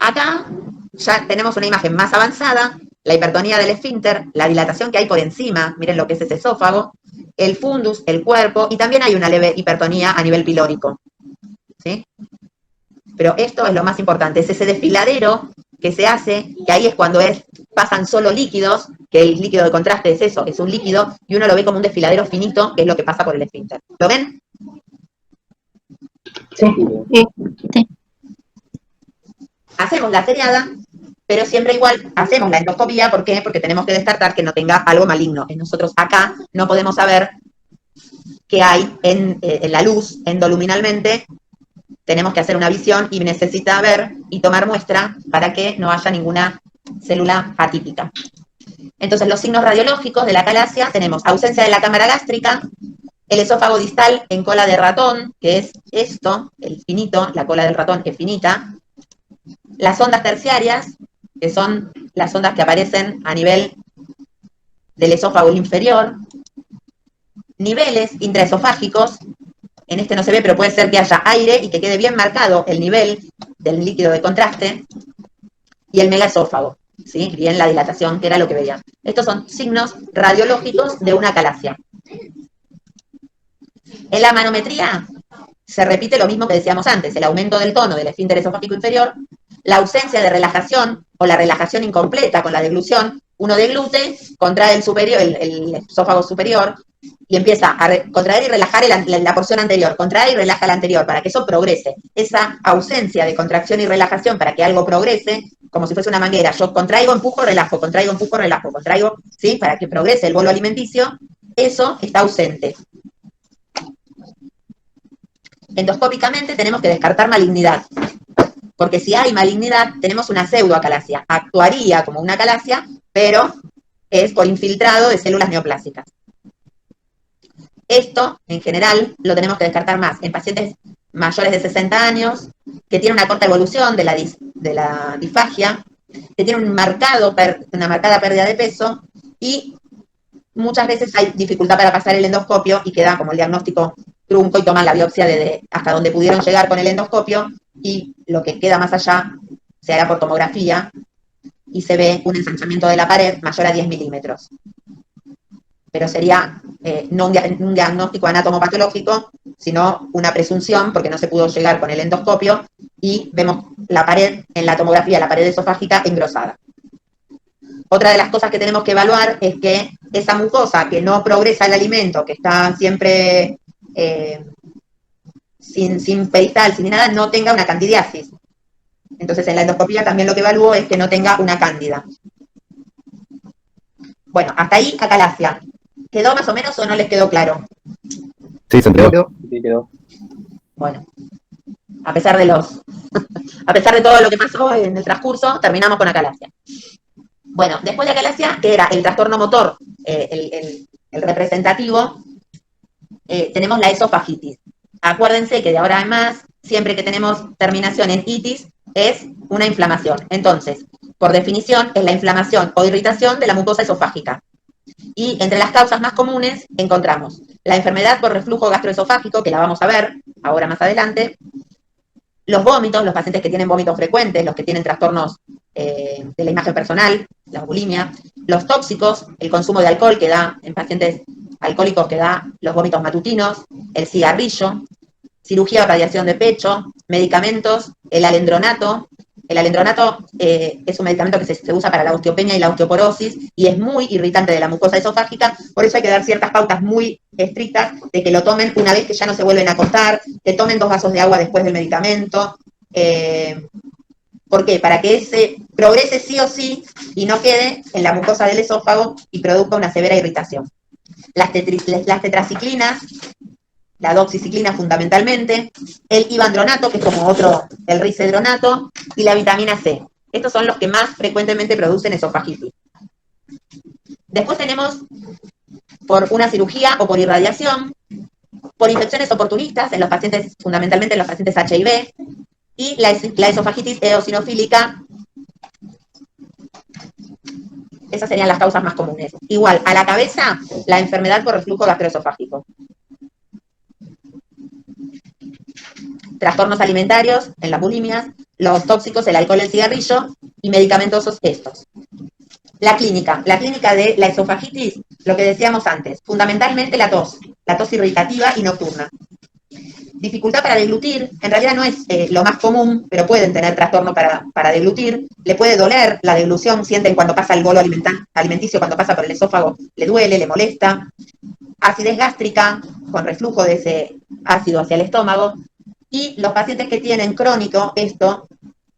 Acá ya tenemos una imagen más avanzada, la hipertonía del esfínter, la dilatación que hay por encima, miren lo que es ese esófago, el fundus, el cuerpo, y también hay una leve hipertonía a nivel pilórico. ¿Sí? Pero esto es lo más importante, es ese desfiladero que se hace, que ahí es cuando pasan solo líquidos, que el líquido de contraste es eso, es un líquido, y uno lo ve como un desfiladero finito, que es lo que pasa por el esfínter. ¿Lo ven? Sí. Sí. Hacemos la seriada, pero siempre igual hacemos la endoscopía. ¿Por qué? Porque tenemos que descartar que no tenga algo maligno. Nosotros acá no podemos saber qué hay en la luz endoluminalmente. Tenemos que hacer una visión y necesita ver y tomar muestra para que no haya ninguna célula atípica. Entonces, los signos radiológicos de la calasia tenemos ausencia de la cámara gástrica, el esófago distal en cola de ratón, que es esto, el finito, la cola del ratón es finita, las ondas terciarias, que son las ondas que aparecen a nivel del esófago inferior, niveles intraesofágicos, en este no se ve, pero puede ser que haya aire y que quede bien marcado el nivel del líquido de contraste, y el megaesófago, ¿sí? Bien la dilatación, que era lo que veían. Estos son signos radiológicos de una calasia. En la manometría se repite lo mismo que decíamos antes, el aumento del tono del esfínter esofágico inferior, la ausencia de relajación o la relajación incompleta con la deglución. Uno deglute, contrae el superior, el esófago superior, y empieza a contraer y relajar la porción anterior, contrae y relaja la anterior, para que eso progrese. Esa ausencia de contracción y relajación para que algo progrese, como si fuese una manguera, yo contraigo, empujo, relajo, contraigo, ¿sí? Para que progrese el bolo alimenticio, eso está ausente. Endoscópicamente tenemos que descartar malignidad, porque si hay malignidad, tenemos una pseudoacalasia. Actuaría como una calasia, pero es por infiltrado de células neoplásicas. Esto, en general, lo tenemos que descartar más en pacientes mayores de 60 años, que tienen una corta evolución de la disfagia, que tienen una marcada pérdida de peso, y muchas veces hay dificultad para pasar el endoscopio y queda como el diagnóstico trunco y toman la biopsia hasta donde pudieron llegar con el endoscopio, y lo que queda más allá se hará por tomografía y se ve un ensanchamiento de la pared mayor a 10 milímetros. Pero sería no un diagnóstico anatomopatológico, sino una presunción, porque no se pudo llegar con el endoscopio, y vemos la pared en la tomografía, la pared esofágica engrosada. Otra de las cosas que tenemos que evaluar es que esa mucosa que no progresa el alimento, que está siempre sin peristal, sin nada, no tenga una candidiasis. Entonces, en la endoscopía también lo que evalúo es que no tenga una cándida. Bueno, hasta ahí acalasia. ¿Quedó más o menos o no les quedó claro? Sí, se enteró. Sí, quedó. Bueno, a pesar de todo lo que pasó en el transcurso, terminamos con acalasia. Bueno, después de acalasia, que era el trastorno motor, el representativo, tenemos la esofagitis. Acuérdense que de ahora en más, siempre que tenemos terminación en itis, es una inflamación. Entonces, por definición, es la inflamación o irritación de la mucosa esofágica. Y entre las causas más comunes encontramos la enfermedad por reflujo gastroesofágico, que la vamos a ver ahora más adelante, los vómitos, los pacientes que tienen vómitos frecuentes, los que tienen trastornos de la imagen personal, la bulimia, los tóxicos, el consumo de alcohol que da en pacientes alcohólicos, que da los vómitos matutinos, el cigarrillo, cirugía o radiación de pecho, medicamentos, el alendronato. El alendronato es un medicamento que se usa para la osteopenia y la osteoporosis y es muy irritante de la mucosa esofágica, por eso hay que dar ciertas pautas muy estrictas de que lo tomen una vez que ya no se vuelven a acostar, que tomen 2 vasos de agua después del medicamento. ¿Por qué? Para que ese progrese sí o sí y no quede en la mucosa del esófago y produzca una severa irritación. Las tetraciclinas, la doxiciclina fundamentalmente, el ivandronato, que es como otro, el risedronato, y la vitamina C. Estos son los que más frecuentemente producen esofagitis. Después tenemos por una cirugía o por irradiación, por infecciones oportunistas en los pacientes, fundamentalmente en los pacientes HIV, y la esofagitis eosinofílica. Esas serían las causas más comunes. Igual, a la cabeza, la enfermedad por reflujo gastroesofágico. Trastornos alimentarios en las bulimias, los tóxicos, el alcohol, el cigarrillo, y medicamentosos estos. La clínica de la esofagitis, lo que decíamos antes, fundamentalmente la tos irritativa y nocturna. Dificultad para deglutir, en realidad no es lo más común, pero pueden tener trastorno para deglutir, le puede doler la deglución, sienten cuando pasa el bolo alimenticio, cuando pasa por el esófago, le duele, le molesta. Acidez gástrica, con reflujo de ese ácido hacia el estómago, y los pacientes que tienen crónico esto,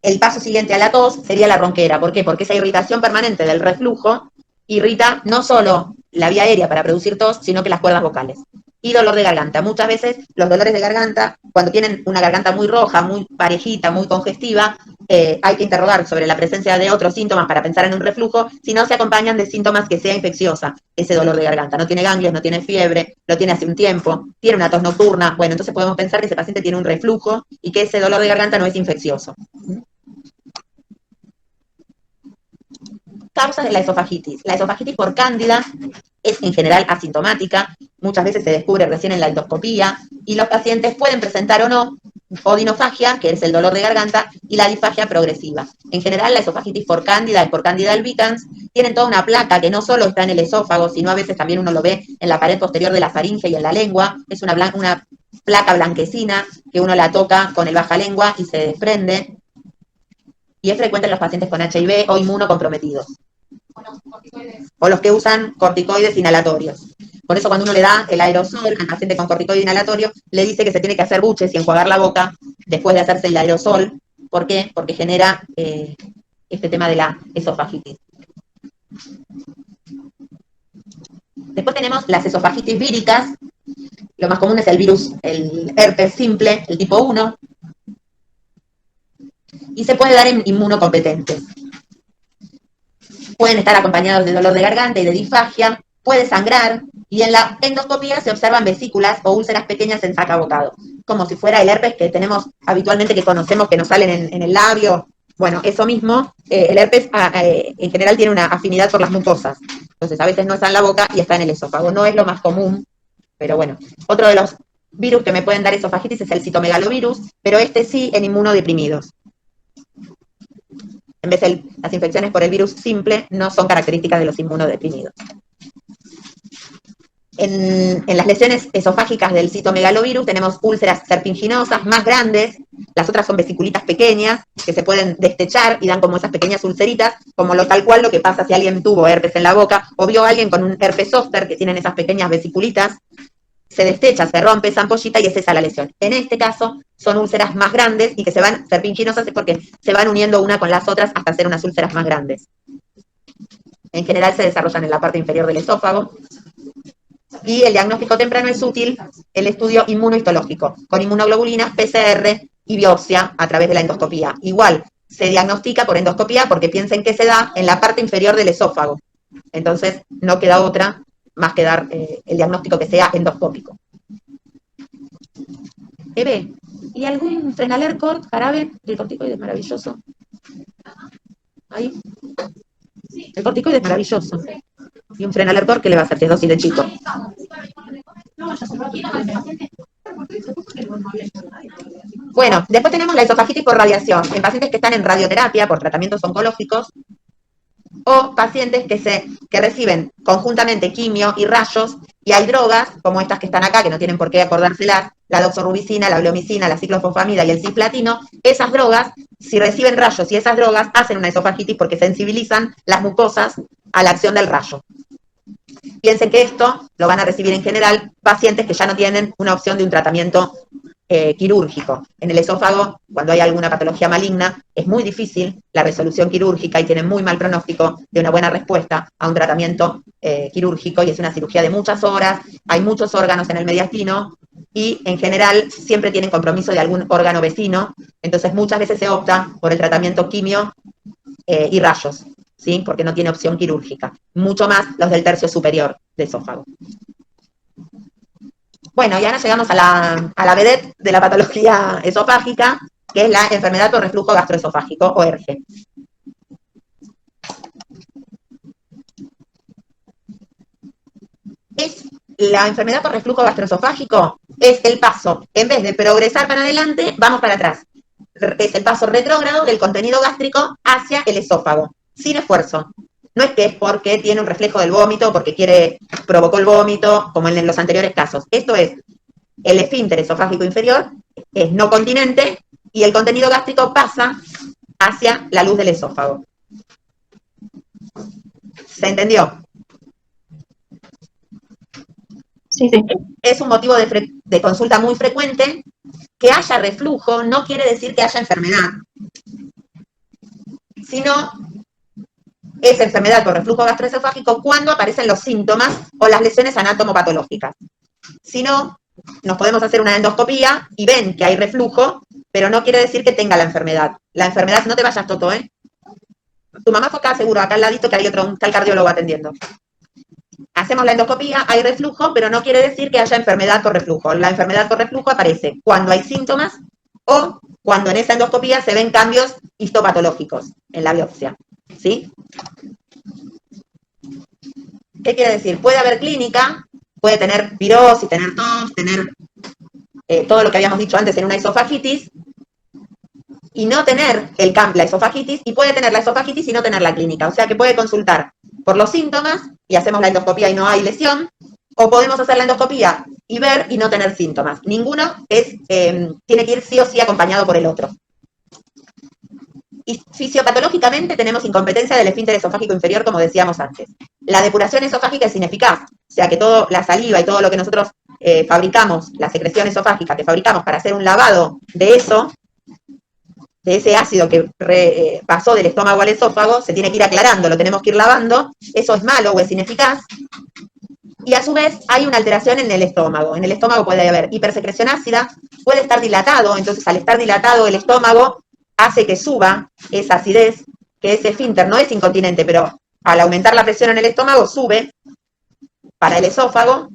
el paso siguiente a la tos sería la ronquera. ¿Por qué? Porque esa irritación permanente del reflujo irrita no solo la vía aérea para producir tos, sino que las cuerdas vocales. Y dolor de garganta. Muchas veces los dolores de garganta, cuando tienen una garganta muy roja, muy parejita, muy congestiva, hay que interrogar sobre la presencia de otros síntomas para pensar en un reflujo, si no se acompañan de síntomas que sea infecciosa, ese dolor de garganta. No tiene ganglios, no tiene fiebre, lo tiene hace un tiempo, tiene una tos nocturna. Bueno, entonces podemos pensar que ese paciente tiene un reflujo y que ese dolor de garganta no es infeccioso. Causas de la esofagitis. La esofagitis por cándida es en general asintomática, muchas veces se descubre recién en la endoscopía, y los pacientes pueden presentar o no odinofagia, que es el dolor de garganta, y la disfagia progresiva. En general, la esofagitis por cándida y por cándida albicans tienen toda una placa que no solo está en el esófago, sino a veces también uno lo ve en la pared posterior de la faringe y en la lengua. Es una placa blanquecina que uno la toca con el baja lengua y se desprende. Y es frecuente en los pacientes con HIV o inmunocomprometidos. O los que usan corticoides inhalatorios. Por eso cuando uno le da el aerosol al paciente con corticoide inhalatorio, le dice que se tiene que hacer buches y enjuagar la boca después de hacerse el aerosol. ¿Por qué? Porque genera este tema de la esofagitis. Después tenemos las esofagitis víricas. Lo más común es el virus, el herpes simple, el tipo 1. Y se puede dar en inmunocompetentes. Pueden estar acompañados de dolor de garganta y de disfagia, puede sangrar, y en la endoscopía se observan vesículas o úlceras pequeñas en saca-bocado, como si fuera el herpes que tenemos habitualmente, que conocemos, que nos salen en el labio. Bueno, eso mismo, el herpes en general tiene una afinidad por las mucosas, entonces a veces no está en la boca y está en el esófago. No es lo más común, pero bueno. Otro de los virus que me pueden dar esofagitis es el citomegalovirus, pero este sí en inmunodeprimidos. En vez de las infecciones por el virus simple, no son características de los inmunodeprimidos. En las lesiones esofágicas del citomegalovirus tenemos úlceras serpiginosas más grandes, las otras son vesiculitas pequeñas que se pueden destechar y dan como esas pequeñas ulceritas, como tal cual lo que pasa si alguien tuvo herpes en la boca o vio a alguien con un herpes zóster que tienen esas pequeñas vesiculitas. Se destecha, se rompe esa ampollita y es esa la lesión. En este caso son úlceras más grandes y que se van, serpiginosas, es porque se van uniendo una con las otras hasta hacer unas úlceras más grandes. En general se desarrollan en la parte inferior del esófago. Y el diagnóstico temprano es útil el estudio inmunohistológico, con inmunoglobulinas, PCR y biopsia a través de la endoscopía. Igual, se diagnostica por endoscopía porque piensen que se da en la parte inferior del esófago. Entonces, no queda otra más que dar el diagnóstico que sea endoscópico. Eve, ¿y algún Frenalercort, jarabe? El corticoide es maravilloso. Ahí. El corticoide es maravilloso. Y un Frenalercort, ¿qué le va a hacer? Que es dosis de chico. Bueno, después tenemos la esofagitis por radiación, en pacientes que están en radioterapia por tratamientos oncológicos, o pacientes que reciben conjuntamente quimio y rayos, y hay drogas, como estas que están acá, que no tienen por qué acordárselas, la doxorubicina, la bleomicina, la ciclofosfamida y el cisplatino. Esas drogas, si reciben rayos y esas drogas, hacen una esofagitis porque sensibilizan las mucosas a la acción del rayo. Piensen que esto lo van a recibir en general pacientes que ya no tienen una opción de un tratamiento quirúrgico. En el esófago, cuando hay alguna patología maligna, es muy difícil la resolución quirúrgica y tienen muy mal pronóstico de una buena respuesta a un tratamiento quirúrgico, y es una cirugía de muchas horas, hay muchos órganos en el mediastino y en general siempre tienen compromiso de algún órgano vecino, entonces muchas veces se opta por el tratamiento quimio y rayos, ¿sí? Porque no tiene opción quirúrgica, mucho más los del tercio superior de esófago. Bueno, y ahora llegamos a la vedette de la patología esofágica, que es la enfermedad por reflujo gastroesofágico, o ERGE. La enfermedad por reflujo gastroesofágico es el paso, en vez de progresar para adelante, vamos para atrás. es el paso retrógrado del contenido gástrico hacia el esófago, sin esfuerzo. No es que es porque tiene un reflejo del vómito, porque provocó el vómito, como en los anteriores casos. Esto es, el esfínter esofágico inferior es no continente y el contenido gástrico pasa hacia la luz del esófago. ¿Se entendió? Sí, sí. Es un motivo de consulta muy frecuente. Que haya reflujo no quiere decir que haya enfermedad, sino es enfermedad por reflujo gastroesofágico cuando aparecen los síntomas o las lesiones anatomopatológicas. Si no, nos podemos hacer una endoscopía y ven que hay reflujo, pero no quiere decir que tenga la enfermedad. La enfermedad, no te vayas, Toto, ¿eh? Tu mamá fue acá, seguro, acá al ladito que hay un tal cardiólogo atendiendo. Hacemos la endoscopía, hay reflujo, pero no quiere decir que haya enfermedad por reflujo. La enfermedad por reflujo aparece cuando hay síntomas o cuando en esa endoscopía se ven cambios histopatológicos en la biopsia. ¿Sí? ¿Qué quiere decir? Puede haber clínica, puede tener pirosis, tener tos, tener todo lo que habíamos dicho antes en una esofagitis, y no tener la esofagitis, y puede tener la esofagitis y no tener la clínica. O sea que puede consultar por los síntomas y hacemos la endoscopía y no hay lesión, o podemos hacer la endoscopía y ver y no tener síntomas. Ninguno tiene que ir sí o sí acompañado por el otro. Y fisiopatológicamente tenemos incompetencia del esfínter esofágico inferior, como decíamos antes. La depuración esofágica es ineficaz, o sea que toda la saliva y todo lo que nosotros fabricamos, la secreción esofágica que fabricamos para hacer un lavado de eso, de ese ácido que pasó del estómago al esófago, se tiene que ir aclarando, lo tenemos que ir lavando, eso es malo o es ineficaz. Y a su vez hay una alteración en el estómago. En el estómago puede haber hipersecreción ácida, puede estar dilatado, entonces al estar dilatado el estómago hace que suba esa acidez, que ese esfínter no es incontinente, pero al aumentar la presión en el estómago sube para el esófago,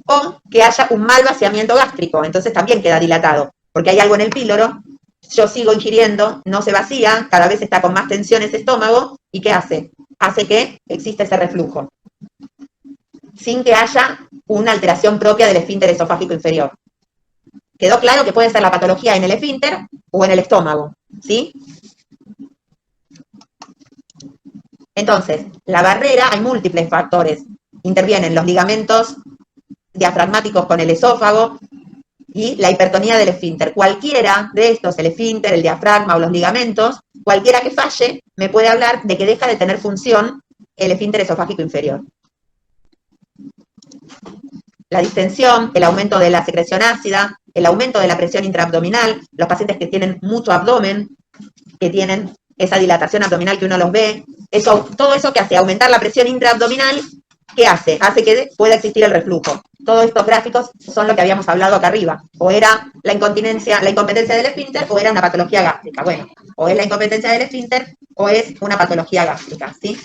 o que haya un mal vaciamiento gástrico, entonces también queda dilatado, porque hay algo en el píloro, yo sigo ingiriendo, no se vacía, cada vez está con más tensión ese estómago, ¿y qué hace? Hace que exista ese reflujo, sin que haya una alteración propia del esfínter esofágico inferior. Quedó claro que puede ser la patología en el esfínter o en el estómago, ¿sí? Entonces, la barrera, hay múltiples factores. Intervienen los ligamentos diafragmáticos con el esófago y la hipertonía del esfínter. Cualquiera de estos, el esfínter, el diafragma o los ligamentos, cualquiera que falle, me puede hablar de que deja de tener función el esfínter esofágico inferior. La distensión, el aumento de la secreción ácida, el aumento de la presión intraabdominal, los pacientes que tienen mucho abdomen, que tienen esa dilatación abdominal que uno los ve, todo eso que hace aumentar la presión intraabdominal, ¿qué hace? Hace que pueda existir el reflujo. Todos estos gráficos son lo que habíamos hablado acá arriba. O era la incompetencia del esfínter, o era una patología gástrica. Bueno, o es la incompetencia del esfínter, o es una patología gástrica, ¿sí?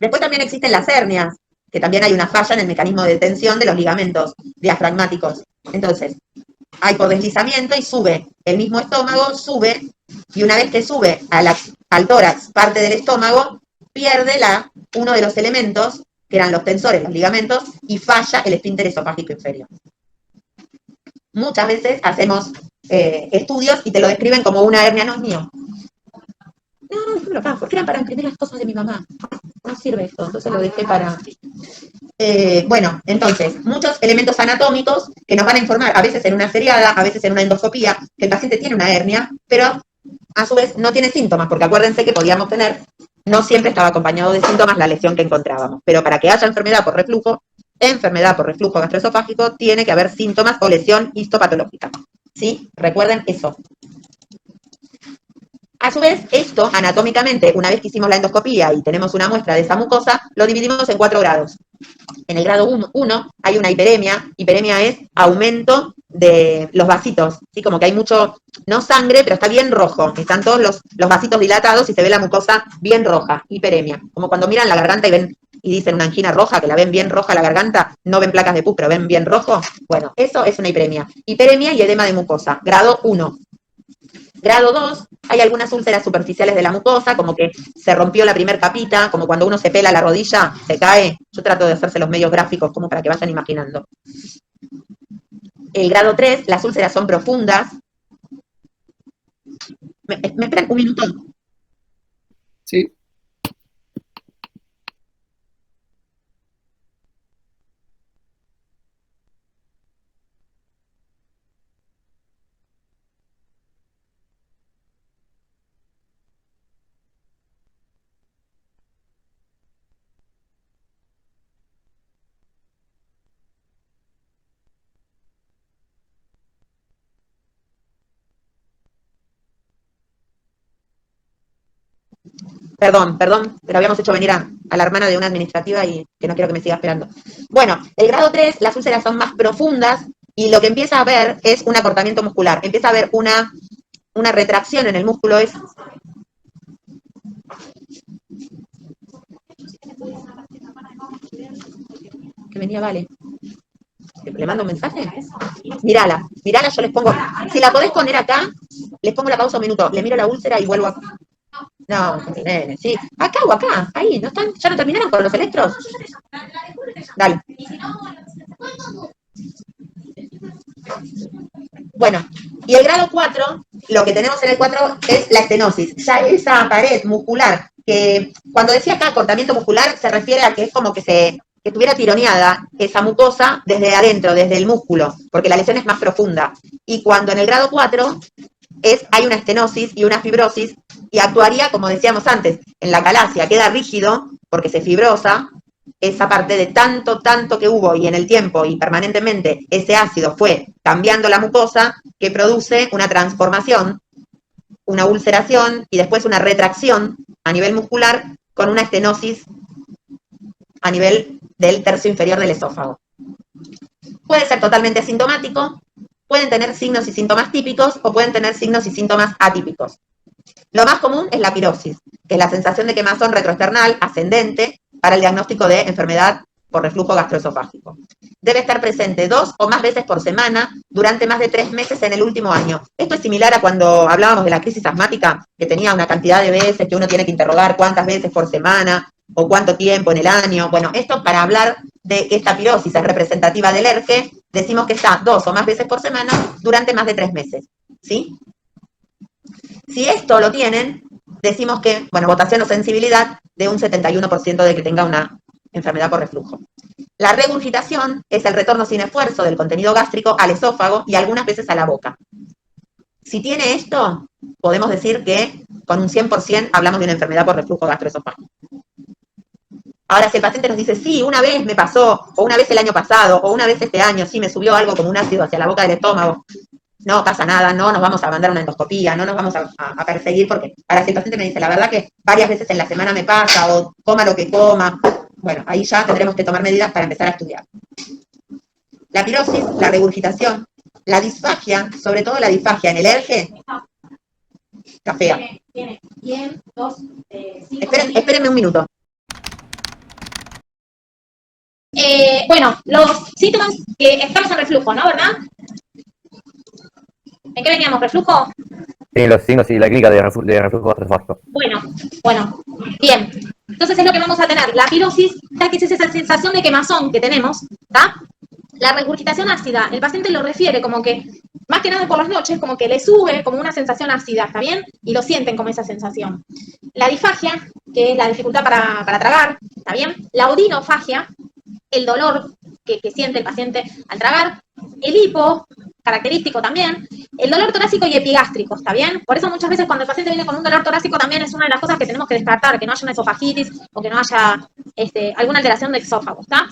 Después también existen las hernias, que también hay una falla en el mecanismo de tensión de los ligamentos diafragmáticos. Entonces, hay por deslizamiento y sube. El mismo estómago sube, y una vez que sube al tórax, parte del estómago, pierde uno de los elementos, que eran los tensores, los ligamentos, y falla el esfínter esofágico inferior. Muchas veces hacemos estudios y te lo describen como una hernia, no es mío. No, déjamelo acá, porque eran para imprimir las cosas de mi mamá. No sirve esto, entonces lo dejé para... bueno, entonces, muchos elementos anatómicos que nos van a informar, a veces en una seriada, a veces en una endoscopía, que el paciente tiene una hernia, pero a su vez no tiene síntomas, porque acuérdense que podíamos tener, no siempre estaba acompañado de síntomas la lesión que encontrábamos, pero para que haya enfermedad por reflujo gastroesofágico, tiene que haber síntomas o lesión histopatológica. ¿Sí? Recuerden eso. A su vez, esto, anatómicamente, una vez que hicimos la endoscopía y tenemos una muestra de esa mucosa, lo dividimos en 4 grados. En el grado 1 hay una hiperemia. Hiperemia es aumento de los vasitos, ¿sí? Como que hay mucho, no sangre, pero está bien rojo. Están todos los vasitos dilatados y se ve la mucosa bien roja, hiperemia. Como cuando miran la garganta y ven y dicen una angina roja, que la ven bien roja la garganta, no ven placas de pus, pero ven bien rojo. Bueno, eso es una hiperemia. Hiperemia y edema de mucosa, grado 1. Grado 2, hay algunas úlceras superficiales de la mucosa, como que se rompió la primer capita, como cuando uno se pela la rodilla, se cae. Yo trato de hacerse los medios gráficos como para que vayan imaginando. El grado 3, las úlceras son profundas. ¿Me esperan un minuto? Sí. Perdón, pero habíamos hecho venir a la hermana de una administrativa y que no quiero que me siga esperando. Bueno, el grado 3, las úlceras son más profundas y lo que empieza a haber es un acortamiento muscular. Empieza a haber una retracción en el músculo. Que venía, vale. ¿Le mando un mensaje? Mírala, yo les pongo. Si la podés poner acá, les pongo la pausa un minuto. Le miro la úlcera y vuelvo a. No, nene, sí. Acá o acá, ahí, ¿no están? ¿Ya no terminaron con los electros? Dale. Bueno, y el grado 4, lo que tenemos en el 4 es la estenosis. Ya esa pared muscular, que cuando decía acá acortamiento muscular, se refiere a que es como que estuviera tironeada esa mucosa desde adentro, desde el músculo, porque la lesión es más profunda. Y cuando en el grado 4 hay una estenosis y una fibrosis, y actuaría, como decíamos antes, en la calasia, queda rígido porque se fibrosa, esa parte de tanto que hubo y en el tiempo y permanentemente ese ácido fue cambiando la mucosa que produce una transformación, una ulceración y después una retracción a nivel muscular con una estenosis a nivel del tercio inferior del esófago. Puede ser totalmente asintomático, pueden tener signos y síntomas típicos o pueden tener signos y síntomas atípicos. Lo más común es la pirosis, que es la sensación de quemazón retroesternal ascendente para el diagnóstico de enfermedad por reflujo gastroesofágico. Debe estar presente 2 o más veces por semana durante más de 3 meses en el último año. Esto es similar a cuando hablábamos de la crisis asmática, que tenía una cantidad de veces que uno tiene que interrogar cuántas veces por semana o cuánto tiempo en el año. Bueno, esto para hablar de que esta pirosis es representativa del ERGE, decimos que está 2 o más veces por semana durante más de 3 meses. ¿Sí? Si esto lo tienen, decimos que, bueno, votación o sensibilidad de un 71% de que tenga una enfermedad por reflujo. La regurgitación es el retorno sin esfuerzo del contenido gástrico al esófago y algunas veces a la boca. Si tiene esto, podemos decir que con un 100% hablamos de una enfermedad por reflujo gastroesofágico. Ahora, si el paciente nos dice, sí, una vez me pasó, o una vez el año pasado, o una vez este año, sí me subió algo como un ácido hacia la boca del estómago, no pasa nada, no nos vamos a mandar una endoscopía, no nos vamos a perseguir, porque ahora si el paciente me dice, la verdad que varias veces en la semana me pasa, o coma lo que coma, bueno, ahí ya tendremos que tomar medidas para empezar a estudiar. La pirosis, la regurgitación, la disfagia, sobre todo la disfagia en el ERGE, está fea. Tiene 100, 2, 5. Espérenme un minuto. Bueno, los síntomas que estamos en reflujo, ¿no? ¿Verdad? ¿En qué veníamos? ¿Reflujo? Sí, los signos y la clínica de reflujo gastroesofágico. Bueno, bien. Entonces es lo que vamos a tener. La pirosis, que es esa sensación de quemazón que tenemos, ¿está? La regurgitación ácida, el paciente lo refiere como que, más que nada por las noches, como que le sube como una sensación ácida, ¿está bien? Y lo sienten como esa sensación. La disfagia, que es la dificultad para tragar, ¿está bien? La odinofagia, el dolor que siente el paciente al tragar. El hipo, característico también. El dolor torácico y epigástrico, ¿está bien? Por eso muchas veces cuando el paciente viene con un dolor torácico también es una de las cosas que tenemos que descartar, que no haya una esofagitis o que no haya alguna alteración de esófago, ¿está?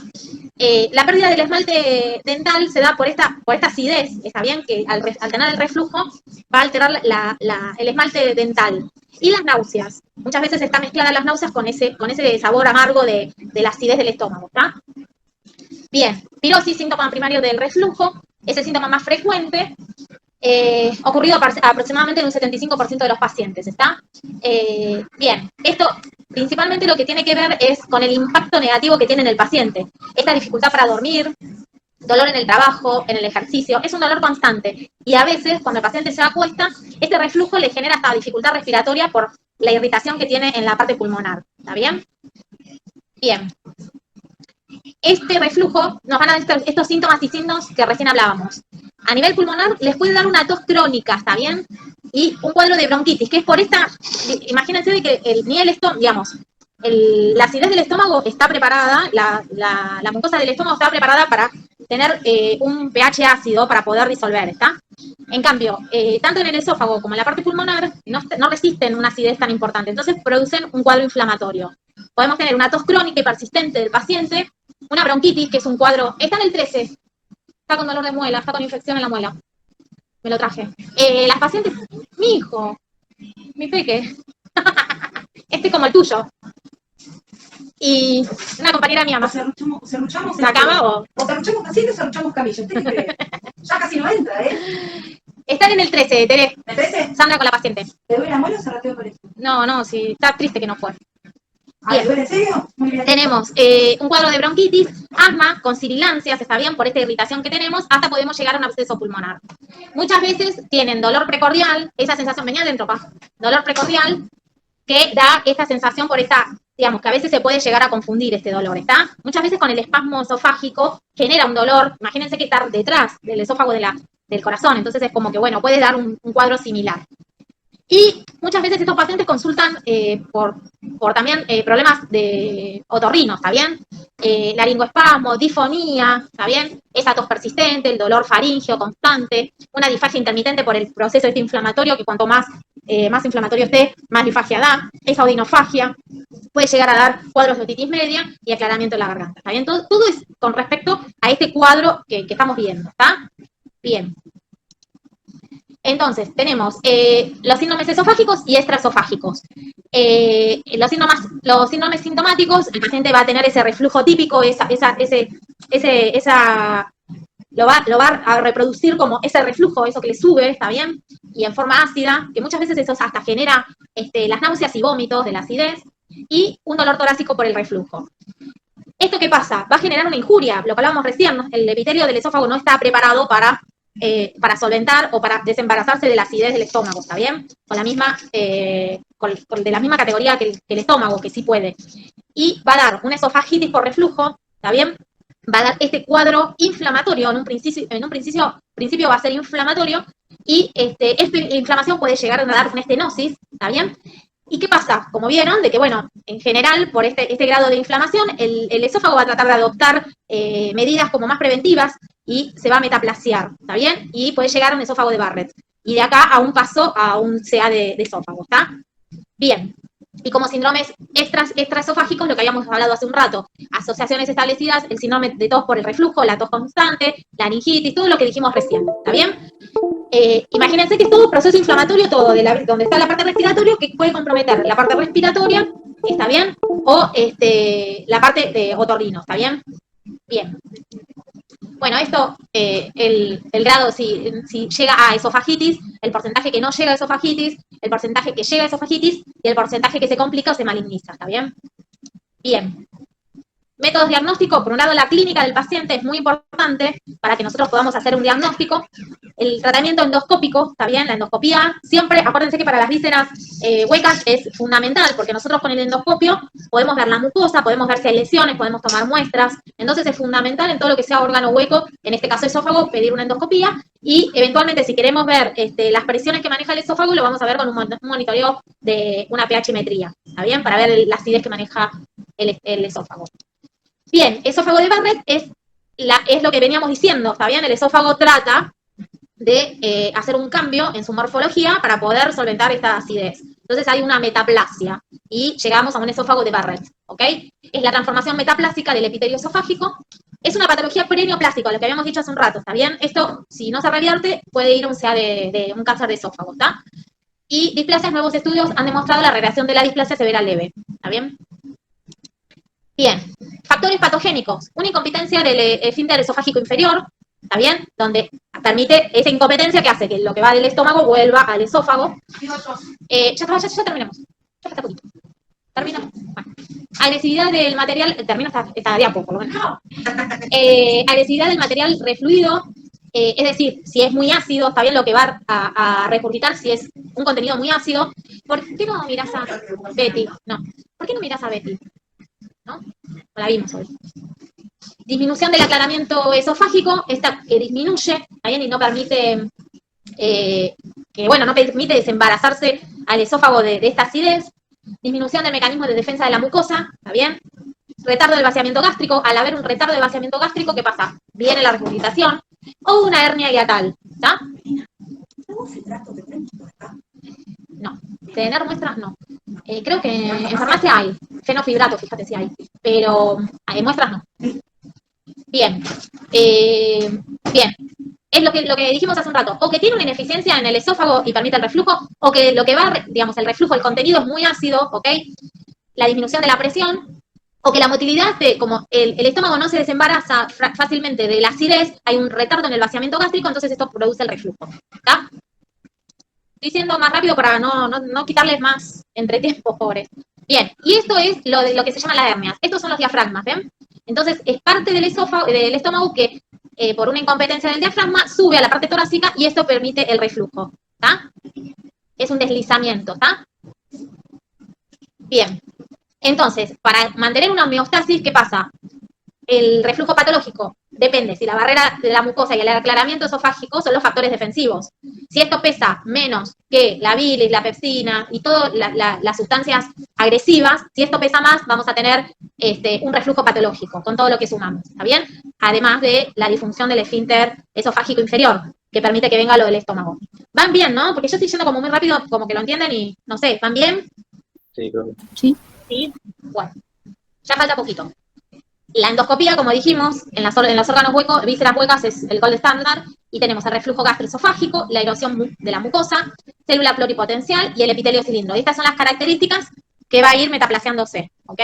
La pérdida del esmalte dental se da por esta acidez, ¿está bien? Que al tener el reflujo va a alterar el esmalte dental. Y las náuseas. Muchas veces está mezclada las náuseas con ese sabor amargo de la acidez del estómago, ¿está? Bien, pirosis, síntoma primario del reflujo, es el síntoma más frecuente, ocurrido aproximadamente en un 75% de los pacientes, ¿está? Bien, esto principalmente lo que tiene que ver es con el impacto negativo que tiene en el paciente. Esta dificultad para dormir, dolor en el trabajo, en el ejercicio, es un dolor constante. Y a veces, cuando el paciente se acuesta, este reflujo le genera hasta dificultad respiratoria por la irritación que tiene en la parte pulmonar, ¿está bien? Bien. Este reflujo nos van a dar estos síntomas y signos que recién hablábamos. A nivel pulmonar les puede dar una tos crónica, ¿está bien? y un cuadro de bronquitis, que es por esta, imagínense de que ni el estómago, digamos, la acidez del estómago está preparada, la mucosa del estómago está preparada para tener un pH ácido para poder disolver, ¿está? En cambio, tanto en el esófago como en la parte pulmonar no resisten una acidez tan importante, entonces producen un cuadro inflamatorio. Podemos tener una tos crónica y persistente del paciente, una bronquitis, que es un cuadro, está en el 13, está con dolor de muela, está con infección en la muela, me lo traje. Las pacientes, mi hijo, mi peque, como el tuyo. Y una compañera mía más. Serruchamos ¿La cama o? O serruchamos paciente o serruchamos camilla. Usted qué cree. Ya casi no entra, ¿eh? Están en el 13, Tere. ¿Me parece? Sandra con la paciente. ¿Te duele la muela o se rateo por eso? No, sí, está triste que no fue. ¿Ah, te duele en serio? Muy bien. Tenemos un cuadro de bronquitis, asma, con sibilancias, está bien, por esta irritación que tenemos, hasta podemos llegar a un absceso pulmonar. Muchas veces tienen dolor precordial, esa sensación, venía adentro, pa, dolor precordial, que da esta sensación por esta, digamos, que a veces se puede llegar a confundir este dolor, ¿está? Muchas veces con el espasmo esofágico genera un dolor, imagínense que está detrás del esófago del corazón, entonces es como que, bueno, puede dar un cuadro similar. Y muchas veces estos pacientes consultan por también problemas de otorrinos, ¿está bien? Laringoespasmo, difonía, ¿está bien? Esa tos persistente, el dolor faríngeo constante, una disfagia intermitente por el proceso este inflamatorio, que cuanto más inflamatorio esté, más disfagia da, esa odinofagia, puede llegar a dar cuadros de otitis media y aclaramiento de la garganta, ¿está bien? Todo es con respecto a este cuadro que estamos viendo, ¿está? Bien. Entonces, tenemos los síndromes esofágicos y extraesofágicos. Los síndromes sintomáticos, el paciente va a tener ese reflujo típico, lo va a reproducir como ese reflujo, eso que le sube, ¿está bien? Y en forma ácida, que muchas veces eso hasta genera las náuseas y vómitos de la acidez, y un dolor torácico por el reflujo. ¿Esto qué pasa? Va a generar una injuria, lo que hablábamos recién, ¿no? El epitelio del esófago no está preparado para solventar o para desembarazarse de la acidez del estómago, ¿está bien? Con la misma, de la misma categoría que el estómago, que sí puede. Y va a dar una esofagitis por reflujo, ¿está bien? Va a dar este cuadro inflamatorio, en un principio va a ser inflamatorio, y esta inflamación puede llegar a dar una estenosis, ¿está bien? ¿Y qué pasa? Como vieron, de que, bueno, en general, por este grado de inflamación, el esófago va a tratar de adoptar medidas como más preventivas, y se va a metaplasiar, ¿está bien? Y puede llegar a un esófago de Barrett. Y de acá a un paso a un CA de esófago, ¿está? Bien. Y como síndromes extraesofágicos, lo que habíamos hablado hace un rato, asociaciones establecidas, el síndrome de tos por el reflujo, la tos constante, la laringitis, todo lo que dijimos recién, ¿está bien? Imagínense que es todo proceso inflamatorio, todo, donde está la parte respiratoria, que puede comprometer la parte respiratoria, ¿está bien? O la parte de otorrino, ¿está bien? Bien. Bueno, esto, el grado, si llega a esofagitis, el porcentaje que no llega a esofagitis, el porcentaje que llega a esofagitis y el porcentaje que se complica o se maligniza, ¿está bien? Bien. Métodos diagnósticos, por un lado la clínica del paciente es muy importante para que nosotros podamos hacer un diagnóstico. El tratamiento endoscópico, ¿está bien? La endoscopía, siempre, acuérdense que para las vísceras huecas es fundamental, porque nosotros con el endoscopio podemos ver la mucosa, podemos ver si hay lesiones, podemos tomar muestras, entonces es fundamental en todo lo que sea órgano hueco, en este caso esófago, pedir una endoscopía, y eventualmente si queremos ver las presiones que maneja el esófago, lo vamos a ver con un monitoreo de una pH-metría, ¿está bien? Para ver la acidez que maneja el esófago. Bien, esófago de Barrett es lo que veníamos diciendo, ¿está bien? El esófago trata de hacer un cambio en su morfología para poder solventar esta acidez. Entonces hay una metaplasia y llegamos a un esófago de Barrett, ¿ok? Es la transformación metaplásica del epitelio esofágico. Es una patología perineoplásica, lo que habíamos dicho hace un rato, ¿está bien? Esto, si no se revierte, puede ir a un CA de un cáncer de esófago, ¿está? Y displasias, nuevos estudios han demostrado la regresión de la displasia severa leve, ¿está bien? Bien, factores patogénicos. Una incompetencia del esfínter esofágico inferior, ¿está bien? Donde permite esa incompetencia que hace que lo que va del estómago vuelva al esófago. Ya terminamos. Ya está poquito. Terminamos. Bueno. Agresividad del material, termino esta diapo, por lo menos. Agresividad del material refluido, es decir, si es muy ácido, está bien lo que va a regurgitar, si es un contenido muy ácido. ¿Por qué no mirás a Betty? No. ¿Por qué no mirás a Betty? ¿No? La vimos hoy. Disminución del aclaramiento esofágico, esta que disminuye, ¿está bien? Y no permite que bueno, no permite desembarazarse al esófago de esta acidez, disminución del mecanismo de defensa de la mucosa, ¿está bien? Retardo del vaciamiento gástrico, al haber un retardo del vaciamiento gástrico, ¿qué pasa? Viene la regurgitación, o una hernia hiatal, ¿está? No, tener muestras no. Creo que en farmacia hay, fenofibrato, fíjate si hay, pero muestras no. Bien, bien. Es lo que dijimos hace un rato, o que tiene una ineficiencia en el esófago y permite el reflujo, o que lo que va, digamos, el reflujo, el contenido es muy ácido, ¿ok? La disminución de la presión, o que la motilidad, como el estómago no se desembaraza fácilmente de la acidez, hay un retardo en el vaciamiento gástrico, entonces esto produce el reflujo, ¿está? Estoy siendo más rápido para no quitarles más entretiempo, pobres. Bien, y esto es lo que se llama las hernias. Estos son los diafragmas, ¿ven? Entonces, es parte del estómago que, por una incompetencia del diafragma, sube a la parte torácica y esto permite el reflujo, ¿está? Es un deslizamiento, ¿está? Bien. Entonces, para mantener una homeostasis, ¿qué pasa? El reflujo patológico depende si la barrera de la mucosa y el aclaramiento esofágico son los factores defensivos. Si esto pesa menos que la bilis, la pepsina y todas las sustancias agresivas, si esto pesa más, vamos a tener un reflujo patológico con todo lo que sumamos, ¿está bien? Además de la disfunción del esfínter esofágico inferior, que permite que venga lo del estómago. ¿Van bien, no? Porque yo estoy yendo como muy rápido, como que lo entienden y, no sé, ¿van bien? Sí, creo que. Sí. Sí. Bueno, ya falta poquito. La endoscopía, como dijimos, en los órganos huecos, vísceras huecas es el gold standard, y tenemos el reflujo gastroesofágico, la erosión de la mucosa, célula pluripotencial y el epitelio cilindro. Y estas son las características que va a ir metaplasiándose, ¿ok?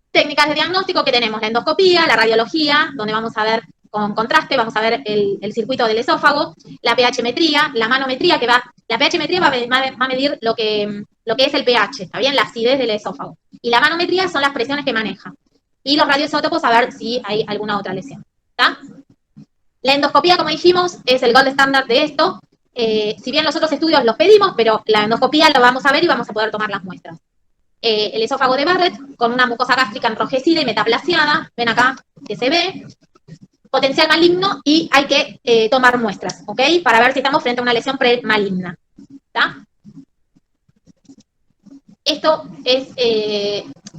Técnicas de diagnóstico que tenemos, la endoscopía, la radiología, donde vamos a ver con contraste, vamos a ver el circuito del esófago, la pH-metría, la manometría, la pH-metría va a medir lo que es el pH, ¿está bien? La acidez del esófago. Y la manometría son las presiones que maneja. Y los radioisótopos a ver si hay alguna otra lesión, ¿está? La endoscopía, como dijimos, es el gold standard de esto. Si bien los otros estudios los pedimos, pero la endoscopía lo vamos a ver y vamos a poder tomar las muestras. El esófago de Barrett con una mucosa gástrica enrojecida y metaplasiada, ven acá que se ve, potencial maligno y hay que tomar muestras, ¿ok? Para ver si estamos frente a una lesión premaligna, ¿está? Esto es